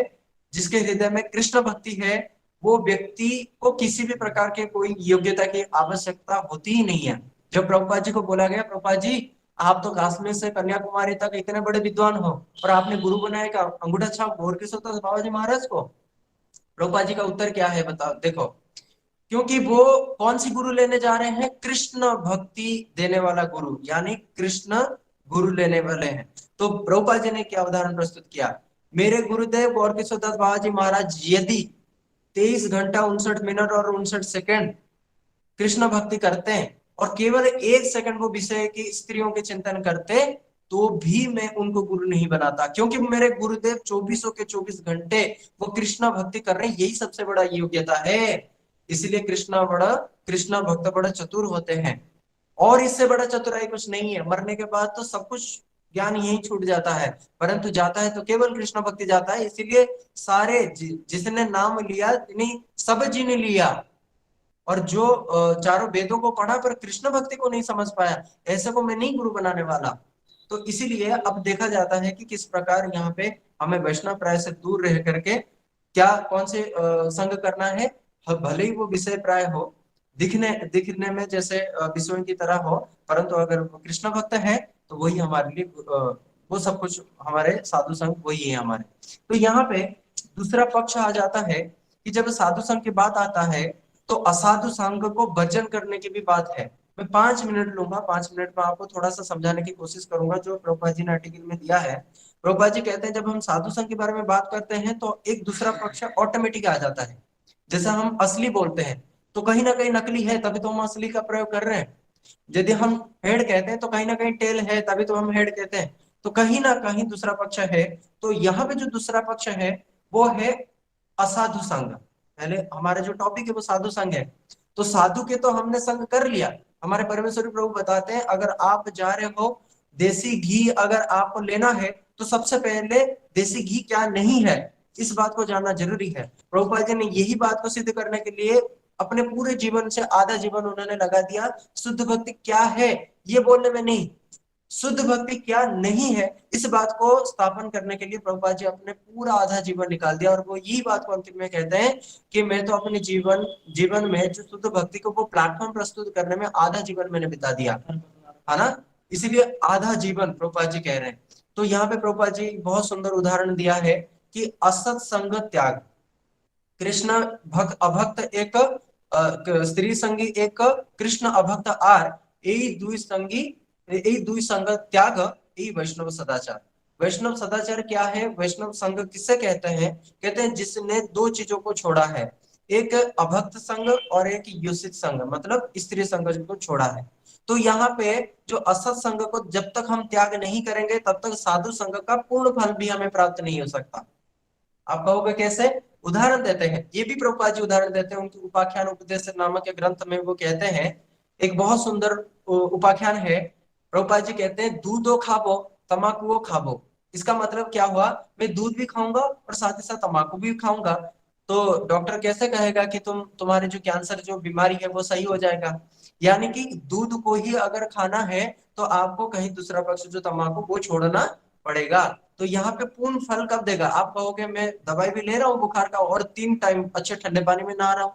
जिसके हृदय में कृष्ण भक्ति है, वो व्यक्ति को किसी भी प्रकार के कोई योग्यता की आवश्यकता होती ही नहीं है। जब प्रभुपाद जी को बोला गया, प्रभुपाद जी आप तो कश्मीर से कन्याकुमारी तक इतने बड़े विद्वान हो और आपने गुरु बनाया का अंगूठा छाप गौर किस होता बाबा जी महाराज को, प्रभुपाद जी का उत्तर क्या है बताओ। देखो, क्योंकि वो कौन सी गुरु लेने जा रहे हैं, कृष्ण भक्ति देने वाला गुरु, यानी कृष्ण गुरु लेने वाले हैं। तो प्रभुपाद जी ने क्या उदाहरण प्रस्तुत किया, मेरे गुरुदेव गौर किशोरदास बाबा जी महाराज यदि 23 घंटा 59 मिनट और 59 सेकंड कृष्ण भक्ति करते हैं और केवल 1 सेकंड वो विषय की स्त्रियों के चिंतन करते, तो भी मैं उनको गुरु नहीं बनाता, क्योंकि मेरे गुरुदेव 24 के 24 घंटे वो कृष्ण भक्ति कर रहे हैं, यही सबसे बड़ा योग्यता है। इसीलिए कृष्ण भक्त बड़ा चतुर होते हैं, और इससे बड़ा चतुराई कुछ नहीं है। मरने के बाद तो सब कुछ ज्ञान यही छूट जाता है, परंतु जाता है तो केवल कृष्ण भक्ति जाता है। इसीलिए सारे जिसने नाम लिया नहीं सब जी ने लिया, और जो चारों वेदों को पढ़ा पर कृष्ण भक्ति को नहीं समझ पाया, ऐसे को मैं नहीं गुरु बनाने वाला। तो इसीलिए अब देखा जाता है कि किस प्रकार यहाँ पे हमें वैष्णव प्राय से दूर रह करके क्या कौन से संग करना है, भले ही वो विषय प्राय हो, दिखने में जैसे विषयों की तरह हो, परंतु अगर वो कृष्ण भक्त है तो वही हमारे लिए वो सब कुछ, हमारे साधु संग वही है हमारे। तो यहाँ पे दूसरा पक्ष आ जाता है कि जब साधु संग की बात आता है तो असाधु संग को वर्जन करने की भी बात है। मैं 5 मिनट लूंगा, 5 मिनट में आपको थोड़ा सा समझाने की कोशिश करूंगा जो प्रभुपाद जी ने आर्टिकल में दिया है। प्रभुपाद जी कहते हैं जब हम साधु संग के बारे में बात करते हैं तो एक दूसरा पक्ष ऑटोमेटिक आ जाता है। जैसे हम असली बोलते हैं तो कहीं ना कहीं नकली है, तभी तो हम असली का प्रयोग कर रहे हैं। यदि हम हेड कहते हैं तो कहीं ना कहीं टेल है, तभी तो हम हेड कहते हैं। तो कहीं ना कहीं दूसरा पक्ष है। तो यहाँ पे जो दूसरा पक्ष है वो है असाधु संग। पहले हमारा जो टॉपिक है वो साधु संग है। तो साधु के तो हमने संग कर लिया। हमारे परमेश्वरी प्रभु बताते हैं अगर आप जा रहे हो देसी घी अगर आपको लेना है तो सबसे पहले देसी घी क्या नहीं है इस बात को जानना जरूरी है। प्रभुपाद जी ने यही बात को सिद्ध करने के लिए अपने पूरे जीवन से आधा जीवन उन्होंने लगा दिया शुद्ध भक्ति क्या है ये बोलने में नहीं, शुद्ध भक्ति क्या नहीं है इस बात को स्थापन करने के लिए प्रभुपाद जी अपने पूरा आधा जीवन निकाल दिया। और वो यही बात को अंतिम में कहते हैं कि मैं तो अपने जीवन में जो शुद्ध भक्ति को वो प्लेटफॉर्म प्रस्तुत करने में आधा जीवन मैंने बिता दिया है ना, इसीलिए आधा जीवन प्रभुपाद जी कह रहे हैं। तो यहाँ पे प्रभुपाद जी बहुत सुंदर उदाहरण दिया है कि असत संग त्याग, कृष्ण भक्त अभक्त एक स्त्री संगी एक कृष्ण अभक्त आर यही दुई संग त्याग यही वैष्णव सदाचार। वैष्णव सदाचार क्या है, वैष्णव संग किससे कहते हैं, कहते हैं जिसने 2 चीजों को छोड़ा है, एक अभक्त संग और एक योषित संग मतलब स्त्री संग को छोड़ा है। तो यहाँ पे जो असत संग को जब तक हम त्याग नहीं करेंगे तब तक साधु संग का पूर्ण फल भी हमें प्राप्त नहीं हो सकता। आप कहोगे कैसे, उदाहरण देते हैं, ये भी प्रभुपाद जी उदाहरण देते हैं उनकी उपाख्यान उपदेश नामक के ग्रंथ में। वो कहते हैं एक बहुत सुंदर उपाख्यान है, प्रभुपाद जी कहते हैं दूधो खाबो तमाकुओ खाबो। इसका मतलब क्या हुआ, मैं दूध भी खाऊंगा और साथ ही साथ तमाकू भी खाऊंगा। तो डॉक्टर कैसे कहेगा कि तुम्हारे जो कैंसर जो बीमारी है वो सही हो जाएगा। यानी कि दूध को ही अगर खाना है तो आपको कहीं दूसरा पक्ष जो तमाकू वो छोड़ना पड़ेगा। तो यहाँ पे पूर्ण फल कब देगा, आप कहोगे मैं दवाई भी ले रहा हूँ बुखार का और 3 टाइम अच्छे ठंडे पानी में नहा रहा हूँ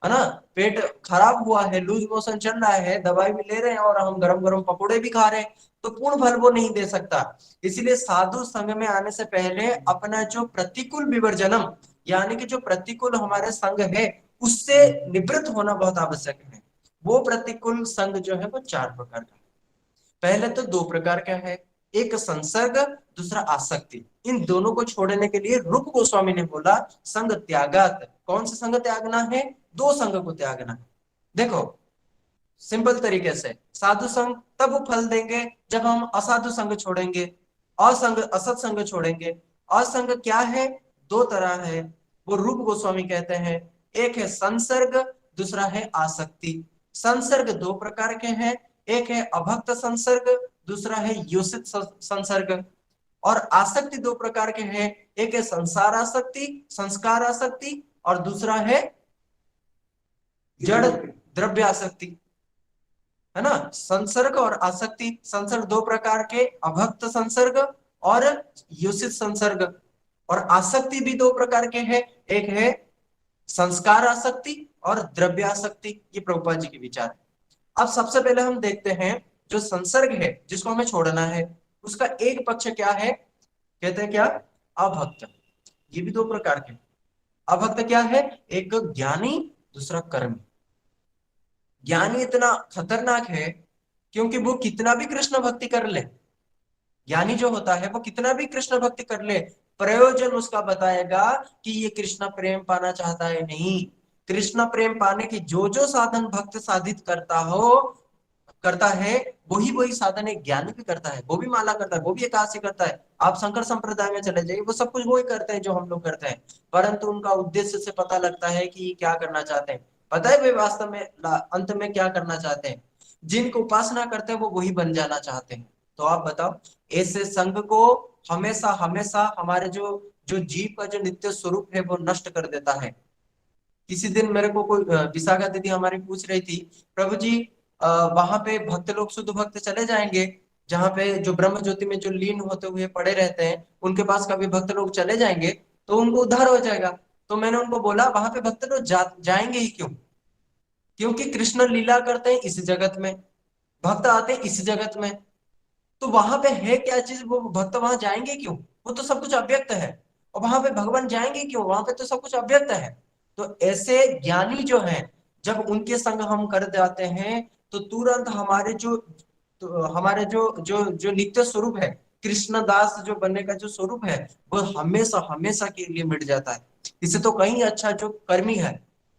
है ना, पेट खराब हुआ है लूज मोशन चल रहा है दवाई भी ले रहे हैं और हम गरम गरम पकौड़े भी खा रहे हैं, तो पूर्ण फल वो नहीं दे सकता। इसलिए साधु संग में आने से पहले अपना जो प्रतिकूल विवर्जनम यानी कि जो प्रतिकूल हमारे संग है उससे निवृत्त होना बहुत आवश्यक है। वो प्रतिकूल संग जो है वो 4 प्रकार का है। पहले तो 2 प्रकार का है, एक संसर्ग दूसरा आसक्ति। इन दोनों को छोड़ने के लिए रूप गोस्वामी ने बोला संग त्यागात। कौन सा संग त्यागना है, 2 संग को त्यागना है। देखो सिंपल तरीके से साधु संग तब फल देंगे जब हम असाधु संग छोड़ेंगे, असत संग छोड़ेंगे। असंग क्या है, 2 तरह है, वो रूप गोस्वामी कहते हैं, एक है संसर्ग दूसरा है आसक्ति। संसर्ग 2 प्रकार के हैं, एक है अभक्त संसर्ग दूसरा है योषित संसर्ग। और आसक्ति 2 प्रकार के हैं, एक है संसार आसक्ति संस्कार आसक्ति और दूसरा है जड़ द्रव्य आसक्ति, है ना। संसर्ग और आसक्ति, संसर्ग दो प्रकार के, अभक्त संसर्ग और योषित संसर्ग, और आसक्ति भी दो प्रकार के हैं, एक है संस्कार आसक्ति और द्रव्य आसक्ति। ये प्रभुपाद जी के विचार है। अब सबसे पहले हम देखते हैं जो संसर्ग है जिसको हमें छोड़ना है, उसका एक पक्ष क्या है, कहते हैं क्या, अभक्त। ये भी दो प्रकार के। अभक्त क्या है, एक ज्ञानी, दूसरा कर्मी। ज्ञानी इतना खतरनाक है क्योंकि वो कितना भी कृष्ण भक्ति कर ले, ज्ञानी जो होता है वो कितना भी कृष्ण भक्ति कर ले, प्रयोजन उसका बताएगा कि ये कृष्ण प्रेम पाना चाहता है, नहीं। कृष्ण प्रेम पाने की जो जो साधन भक्त साधित करता है वही वही साधन एक ज्ञानी भी करता है, वो भी माला करता है, वो भी एकादशी करता है। आप शंकर संप्रदाय में चले जाइए, वो सब कुछ वही करते हैं जो हम लोग करते हैं, परंतु उनका उद्देश्य से पता लगता है कि क्या करना चाहते हैं। पता है वे वास्तव में अंत में क्या करना चाहते हैं, जिनको उपासना करते हैं वो वही बन जाना चाहते हैं। तो आप बताओ, ऐसे संघ को हमेशा हमेशा हमारे जो जो जीव का जो नित्य स्वरूप है वो नष्ट कर देता है। किसी दिन मेरे को कोई विशाखा दीदी हमारी पूछ रही थी, प्रभु जी वहां पे भक्त लोग, शुद्ध भक्त चले जाएंगे जहाँ पे जो ब्रह्म ज्योति में जो लीन होते हुए पड़े रहते हैं, उनके पास कभी भक्त लोग चले जाएंगे तो उनको उद्धार हो जाएगा। तो मैंने उनको बोला वहां पे भक्त लोग जाएंगे ही क्यों, क्योंकि कृष्ण लीला करते हैं इस जगत में, भक्त आते हैं इस जगत में, तो वहां पे है क्या चीज, वो भक्त वहां जाएंगे क्यों, वो तो सब कुछ अव्यक्त है। और वहां पे भगवान जाएंगे क्यों, वहां पे तो सब कुछ अव्यक्त है। तो ऐसे ज्ञानी जो हैं, जब उनके संग हम कर जाते हैं तो तुरंत हमारे जो जो जो नित्य स्वरूप है, कृष्णदास जो बनने का जो स्वरूप है, वो हमेशा हमेशा के लिए मिट जाता है। इससे तो कहीं अच्छा जो कर्मी है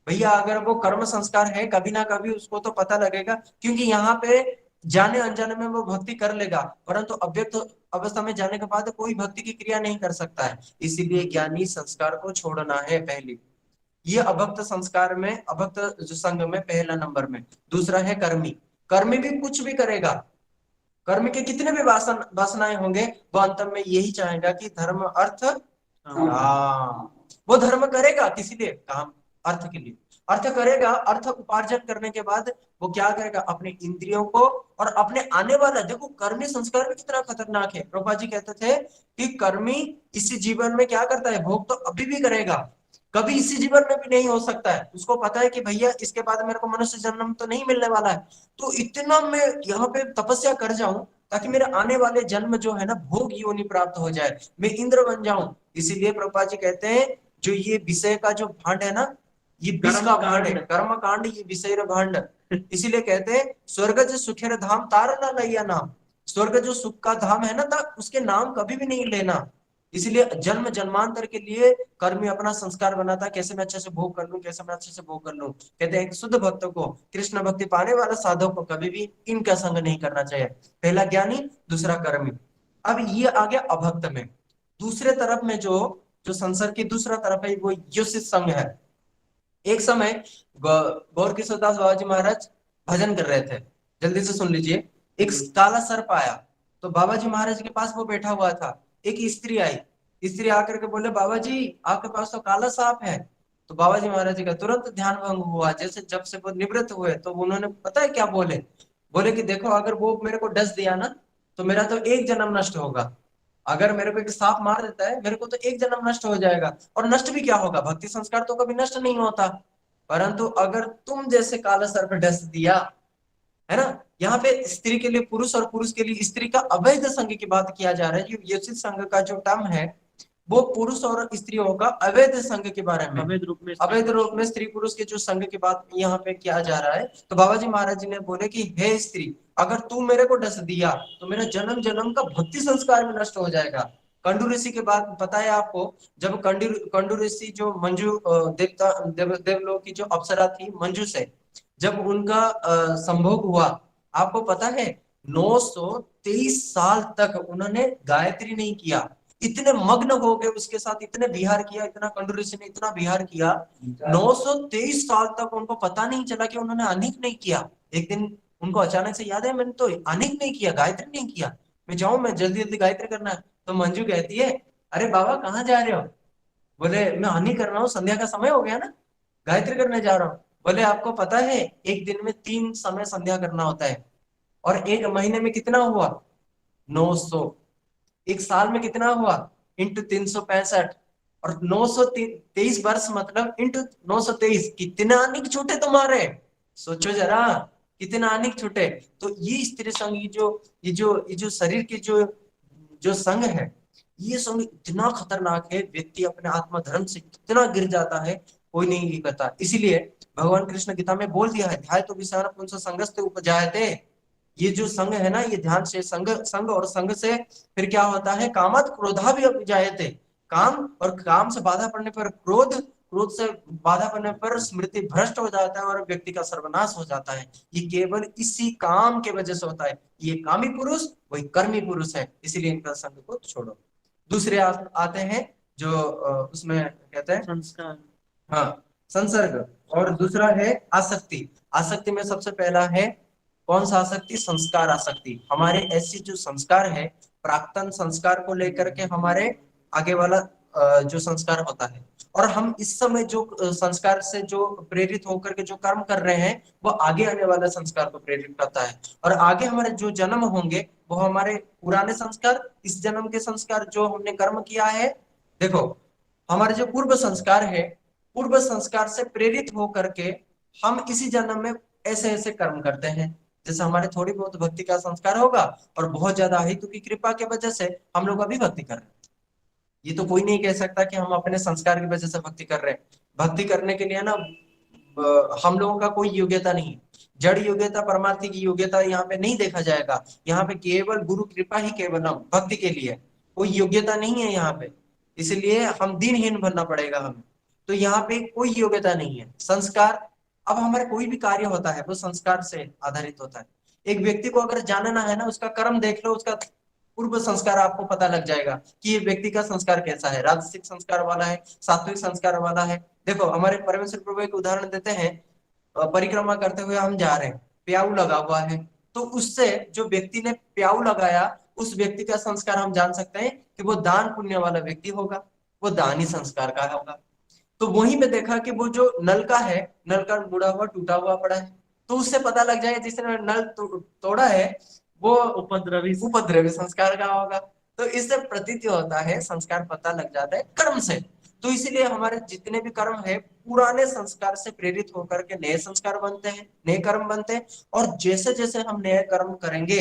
भैया, अगर वो कर्म संस्कार है कभी ना कभी उसको तो पता लगेगा, क्योंकि यहाँ पे जाने अनजाने में वो भक्ति कर लेगा, परंतु अव्यक्त अवस्था में जाने के बाद कोई भक्ति की क्रिया नहीं कर सकता है। इसीलिए ज्ञानी संस्कार को छोड़ना है पहली, ये अभक्त संस्कार में, अभक्त जो संघ में पहला नंबर में। दूसरा है कर्मी, कर्मी भी कुछ भी करेगा, कर्म के कितने भी वासनाएं होंगे, वो अंत में यही चाहेगा कि धर्म अर्थ, वो धर्म करेगा किसी लिए, काम अर्थ के लिए, अर्थ करेगा, अर्थ उपार्जन करने के बाद वो क्या करेगा, अपने इंद्रियों को और अपने आने वाला, देखो कर्मी संस्कार भी कितना खतरनाक है। प्रभुपाद जी कहते थे कि कर्मी इसी जीवन में क्या करता है, भोग तो अभी भी करेगा, कभी इसी जीवन में भी नहीं हो सकता है, उसको पता है कि भैया इसके बाद मेरे को मनुष्य जन्म तो नहीं मिलने वाला है, तो इतना मैं यहाँ पे तपस्या कर जाऊं ताकि मेरे आने वाले जन्म जो है ना भोग योनि प्राप्त हो जाए, मैं इंद्र बन जाऊं। इसीलिए प्रभुपाद जी कहते हैं जो ये विषय का जो भांड है ना, ये विष का भांड है, कर्म कांड, ये विषय भांड। इसीलिए कहते हैं स्वर्ग जो सुखेर धाम तार ना लैया नाम, स्वर्ग जो सुख का धाम है ना, उसके नाम कभी भी नहीं लेना। इसलिए जन्म जन्मांतर के लिए कर्मी अपना संस्कार बनाता, कैसे मैं अच्छे से भोग कर लूं, कैसे मैं अच्छे से भोग कर लूं। कहते हैं शुद्ध भक्त को, कृष्ण भक्ति पाने वाला साधक को कभी भी इनका संग नहीं करना चाहिए, पहला ज्ञानी, दूसरा कर्मी। अब ये आ गया अभक्त में। दूसरे तरफ में जो जो संसार की दूसरा तरफ है वो योषित संघ है। एक समय गौर किशोरदास बाबा जी महाराज भजन कर रहे थे, जल्दी से सुन लीजिए। एक काला सर्प आया, तो बाबा जी महाराज के पास वो बैठा हुआ था, एक स्त्री आई, स्त्री आकर के बोले बाबा जी आपके पास तो काला सांप है। तो बाबा जी महाराज जी का तुरंत ध्यान भंग हुआ, जैसे जब से वो निवृत्त हुए तो उन्होंने पता है क्या बोले, बोले कि देखो अगर वो मेरे को डस दिया ना तो मेरा तो एक जन्म नष्ट होगा, अगर मेरे को एक सांप मार देता है मेरे को तो एक जन्म नष्ट हो जाएगा। और नष्ट भी क्या होगा, भक्ति संस्कार तो कभी नष्ट नहीं होता, परंतु अगर तुम जैसे काला सर्प डस दिया, है ना। यहाँ पे स्त्री के लिए पुरुष और पुरुष के लिए स्त्री का अवैध संघ की बात किया जा रहा है। योषित संघ का जो टर्म है वो पुरुष और स्त्रियों का अवैध संघ के बारे में, अवैध रूप में स्त्री पुरुष के जो संघ की बात यहाँ पे किया जा रहा है। तो बाबा जी महाराज जी ने बोले कि हे स्त्री, अगर तू मेरे को डस दिया तो मेरा जन्म जन्म का भक्ति संस्कार में नष्ट हो जाएगा। कंडू ऋषि के बाद पता है आपको, जब कंडू ऋषि जो मंजू देवता देवलोक की जो अप्सरा थी मंजू से जब उनका संभोग हुआ, आपको पता है 923 साल तक उन्होंने गायत्री नहीं किया, इतने मग्न हो गए उसके साथ, इतने विहार किया, इतना कंडू ऋषि ने इतना विहार किया, 923 साल तक उनको पता नहीं चला कि उन्होंने अनेक नहीं किया। एक दिन उनको अचानक से याद है मैंने तो अनेक नहीं किया, गायत्री नहीं किया, मैं जाऊं, मैं जल्दी जल्दी गायत्री करना है। तो मंजू कहती है अरे बाबा कहाँ जा रहे हो, बोले मैं हानि कर रहा हूँ, संध्या का समय हो गया ना, गायत्री करने जा रहा हूँ। बोले आपको पता है एक दिन में 3 समय संध्या करना होता है, और एक महीने में कितना हुआ 900, एक साल में कितना हुआ इंटू 365, और 923 वर्ष मतलब इंटू 923, कितना अनिक छूटे तुम्हारे, सोचो जरा कितना अनिक छूटे। तो ये स्त्री संघ, ये जो शरीर की जो जो संघ है, ये संघ इतना खतरनाक है, व्यक्ति अपने आत्मा धर्म से कितना गिर जाता है कोई नहीं कहता। इसीलिए भगवान कृष्ण गीता में बोल दिया है, ध्याय तो विषाण पुंस संगस्ते उपजायते। ये जो संघ है ना, ये ध्यान से संघ और संघ से फिर क्या होता है, कामत क्रोधा भी उपजायते। काम और काम से बाधा पड़ने पर क्रोध, क्रोध से बाधा पड़ने पर स्मृति भ्रष्ट हो जाता है और व्यक्ति का सर्वनाश हो जाता है। ये केवल इसी काम के वजह से होता है। ये कामी पुरुष वही कर्मी पुरुष है, इसीलिए इनका संघ को छोड़ो। दूसरे आते हैं जो उसमें कहते हैं संस्कार। हाँ, संसर्ग, और दूसरा है आसक्ति। आसक्ति में सबसे पहला है कौन सा आसक्ति, संस्कार आसक्ति। हमारे ऐसी जो संस्कार है, प्राक्तन संस्कार को लेकर के हमारे आगे वाला जो संस्कार होता है, और हम इस समय जो संस्कार से जो प्रेरित होकर के जो कर्म कर रहे हैं, वो आगे आने वाले संस्कार को प्रेरित करता है। और आगे हमारे जो जन्म होंगे वो हमारे पुराने संस्कार, इस जन्म के संस्कार जो हमने कर्म किया है। देखो हमारे जो पूर्व संस्कार है, पूर्व संस्कार से प्रेरित होकर के हम इसी जन्म में ऐसे ऐसे कर्म करते हैं। जैसे हमारे थोड़ी बहुत भक्ति का संस्कार होगा, और बहुत ज्यादा हेतु की कृपा की वजह से हम लोग अभी भक्ति कर रहे हैं। ये तो कोई नहीं कह सकता कि हम अपने संस्कार की वजह से भक्ति कर रहे हैं। भक्ति करने के लिए ना हम लोगों का कोई योग्यता नहीं, जड़ योग्यता परमार्थी की योग्यता यहाँ पे नहीं देखा जाएगा। यहाँ पे केवल गुरु कृपा ही केवल हम भक्ति के लिए, कोई योग्यता नहीं है यहाँ पे। इसलिए हम दिनहीन बनना पड़ेगा हमें। तो यहाँ पे कोई योग्यता नहीं है। संस्कार, अब हमारे कोई भी कार्य होता है वो संस्कार से आधारित होता है। एक व्यक्ति को अगर जानना है ना, उसका कर्म देख लो, उसका पूर्व संस्कार आपको पता लग जाएगा कि ये व्यक्ति का संस्कार कैसा है, राजसिक संस्कार वाला है, सात्विक संस्कार वाला है। देखो हमारे परमेश्वर प्रभु एक उदाहरण देते हैं, परिक्रमा करते हुए हम जा रहे हैं, प्याऊ लगा हुआ है, तो उससे जो व्यक्ति ने प्याऊ लगाया, उस व्यक्ति का संस्कार हम जान सकते हैं कि वो दान पुण्य वाला व्यक्ति होगा, वो दानी संस्कार का होगा। तो वहीं पे देखा कि वो जो नलका है, नलका मुड़ा हुआ टूटा हुआ पड़ा है, तो उससे पता लग जाएगा जिसने नल तोड़ा है वो उपद्रवी संस्कार का होगा। तो इससे प्रतीत होता है, संस्कार पता लग जाता है कर्म से। तो इसीलिए हमारे जितने भी कर्म है, पुराने संस्कार से प्रेरित होकर के नए संस्कार बनते हैं, नए कर्म बनते हैं। और जैसे जैसे हम नए कर्म करेंगे,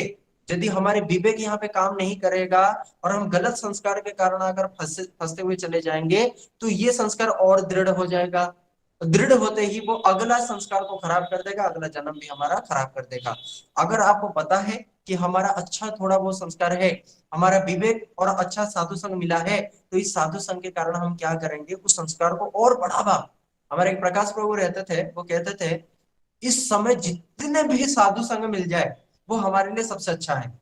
यदि हमारे विवेक यहाँ पे काम नहीं करेगा और हम गलत संस्कार के कारण अगर फंसते हुए चले जाएंगे, तो ये संस्कार और दृढ़ हो जाएगा। दृढ़ होते ही वो अगला संस्कार को खराब कर देगा, अगला जन्म भी हमारा खराब कर देगा। अगर आपको पता है कि हमारा अच्छा थोड़ा वो संस्कार है, हमारा विवेक और अच्छा साधु संग मिला है, तो इस साधु संग के कारण हम क्या करेंगे, उस संस्कार को और बढ़ावा। हमारे एक प्रकाश प्रभु रहते थे, वो कहते थे इस समय जितने भी साधु संग मिल जाए वो हमारे लिए सबसे अच्छा है,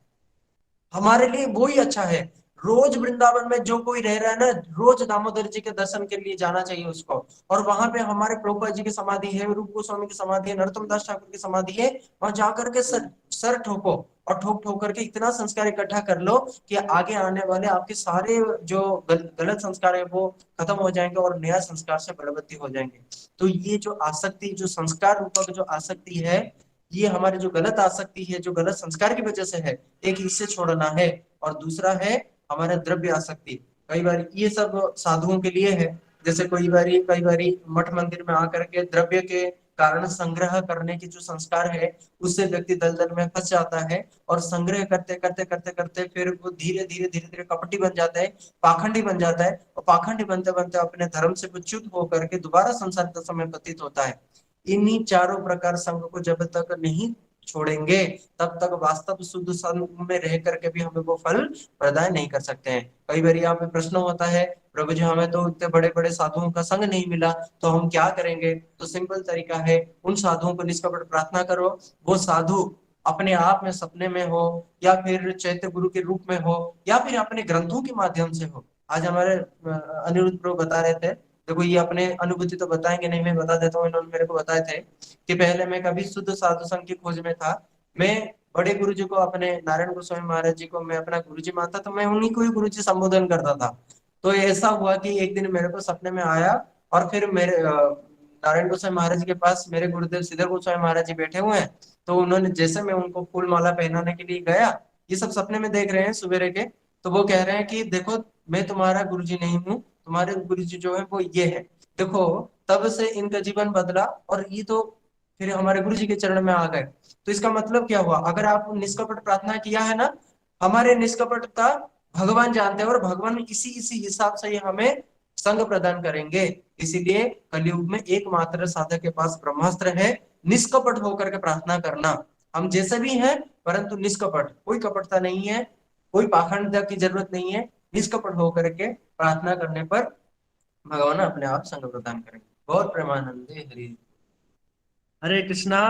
हमारे लिए वो ही अच्छा है। रोज वृंदावन में जो कोई रह रहा है ना, रोज दामोदर जी के दर्शन के लिए जाना चाहिए उसको। और वहां पे हमारे प्रभुपाद जी की समाधि है, रूप गोस्वामी की समाधि है, नरोत्तम दास ठाकुर की समाधि है, वहां जाकर के सर ठोको और ठोक ठोक करके इतना संस्कार इकट्ठा कर लो कि आगे आने वाले आपके सारे जो गलत संस्कार है वो खत्म हो जाएंगे और नया संस्कार से बलवती हो जाएंगे। तो ये जो आसक्ति, जो संस्कार रूपक जो आसक्ति है, ये हमारे जो गलत आसक्ति है, जो गलत संस्कार की वजह से है, एक इससे छोड़ना है। और दूसरा है हमारा द्रव्य आसक्ति। कई बार ये सब साधुओं के लिए है, जैसे कई बारी मठ मंदिर में आकर के द्रव्य के कारण संग्रह करने की जो संस्कार है, उससे व्यक्ति दलदल में फंस जाता है। और संग्रह करते करते करते करते फिर वो धीरे धीरे कपटी बन जाता है, पाखंडी बन जाता है, और पाखंडी बनते बनते अपने धर्म से च्युत होकर के दोबारा संसार का समय व्यतीत होता है। इन्हीं चारों प्रकार संघ को जब तक नहीं छोड़ेंगे, तब तक वास्तव शुद्ध संघ में रह करके भी हमें वो फल प्रदान नहीं कर सकते हैं। कई बार यहाँ पे प्रश्न होता है, प्रभु जी हमें तो इतने बड़े बड़े साधुओं का संग नहीं मिला, तो हम क्या करेंगे? तो सिंपल तरीका है, उन साधुओं को निष्कपट प्रार्थना करो। वो साधु अपने आप में सपने में हो, या फिर चैत्य गुरु के रूप में हो, या फिर अपने ग्रंथों के माध्यम से हो। आज हमारे अनिरुद्ध प्रभु बता रहे थे, देखो ये अपने अनुभूति तो बताएंगे नहीं, मैं बता देता हूँ। इन्होंने मेरे को बताए थे कि पहले मैं कभी शुद्ध साधु संघ की खोज में था। मैं बड़े गुरु जी को, अपने नारायण गोस्वामी महाराज जी को मैं अपना गुरु जी मानता, तो मैं उन्हीं को ही गुरु जी संबोधन करता था। तो ऐसा हुआ कि एक दिन मेरे को सपने में आया, और फिर मेरे नारायण गोसाई महाराज जी के पास मेरे गुरुदेव श्रीधर गोस्वामी महाराज जी बैठे हुए हैं, तो उन्होंने जैसे मैं उनको फूल माला पहनाने के लिए गया, ये सब सपने में देख रहे हैं सवेरे के, तो वो कह रहे हैं कि देखो मैं तुम्हारा गुरुजी नहीं हूँ, तुम्हारे गुरुजी जो है वो ये है। देखो तब से इनका जीवन बदला और ये तो फिर हमारे गुरुजी के चरण में आ गए। तो इसका मतलब क्या हुआ, अगर आप निष्कपट प्रार्थना किया है ना, हमारे निष्कपटता भगवान जानते हैं और भगवान इसी इसी हिसाब से हमें संग प्रदान करेंगे। इसीलिए कलयुग में एकमात्र साधक के पास ब्रह्मास्त्र है, निष्कपट होकर के प्रार्थना करना। हम जैसे भी हैं परंतु निष्कपट, कोई कपटता नहीं है, कोई पाखंड की जरूरत नहीं है, निष्कपट होकर के प्रार्थना करने पर भगवान अपने आप संग प्रदान करेंगे। बहुत प्रेमानंदे हरि। हरे कृष्णा।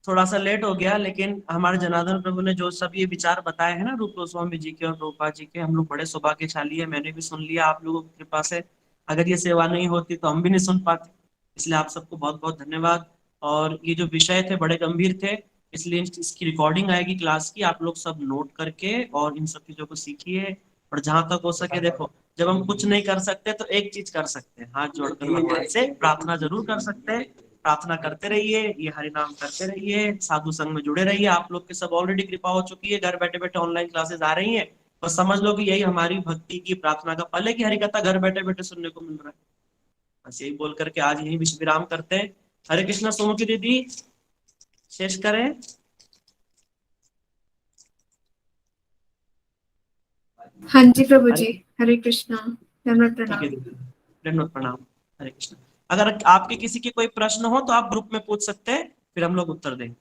थोड़ा सा लेट हो गया, लेकिन हमारे जनार्दन प्रभु ने जो सब ये विचार बताए हैं ना रूप गोस्वामी जी के और रूपा जी के, हम लोग बड़े सौभाग्यशाली है। मैंने भी सुन लिया आप लोगों की कृपा से, अगर ये सेवा नहीं होती तो हम भी नहीं सुन पाते। इसलिए आप सबको बहुत बहुत धन्यवाद। और ये जो विषय थे बड़े गंभीर थे, इसलिए इसकी रिकॉर्डिंग आएगी क्लास की, आप लोग सब नोट करके और इन सब चीजों को सीखिए। और जहां तक हो सके, देखो जब हम कुछ नहीं कर सकते तो एक चीज कर सकते हैं, हाथ जोड़कर भगवान से प्रार्थना जरूर कर सकते हैं। प्रार्थना करते रहिए, ये हरि नाम करते रहिए, साधु संग में जुड़े रहिए। आप लोग के सब ऑलरेडी कृपा हो चुकी है, घर बैठे बैठे ऑनलाइन क्लासेस आ रही हैं, और समझ लो कि यही हमारी भक्ति की प्रार्थना का फल है कि हरि कथा घर बैठे बैठे सुनने को मिल रहा है। बस यही बोल करके आज यही विराम करते हैं। हरे कृष्णा। सुमुखी दीदी शेष करें। हाँ जी प्रभु जी, हरे कृष्णा, दंडवत प्रणाम। ठीक है दीदी, दंडवत प्रणाम। हरे कृष्णा। अगर आपके किसी के कोई प्रश्न हो तो आप ग्रुप में पूछ सकते हैं, फिर हम लोग उत्तर देंगे।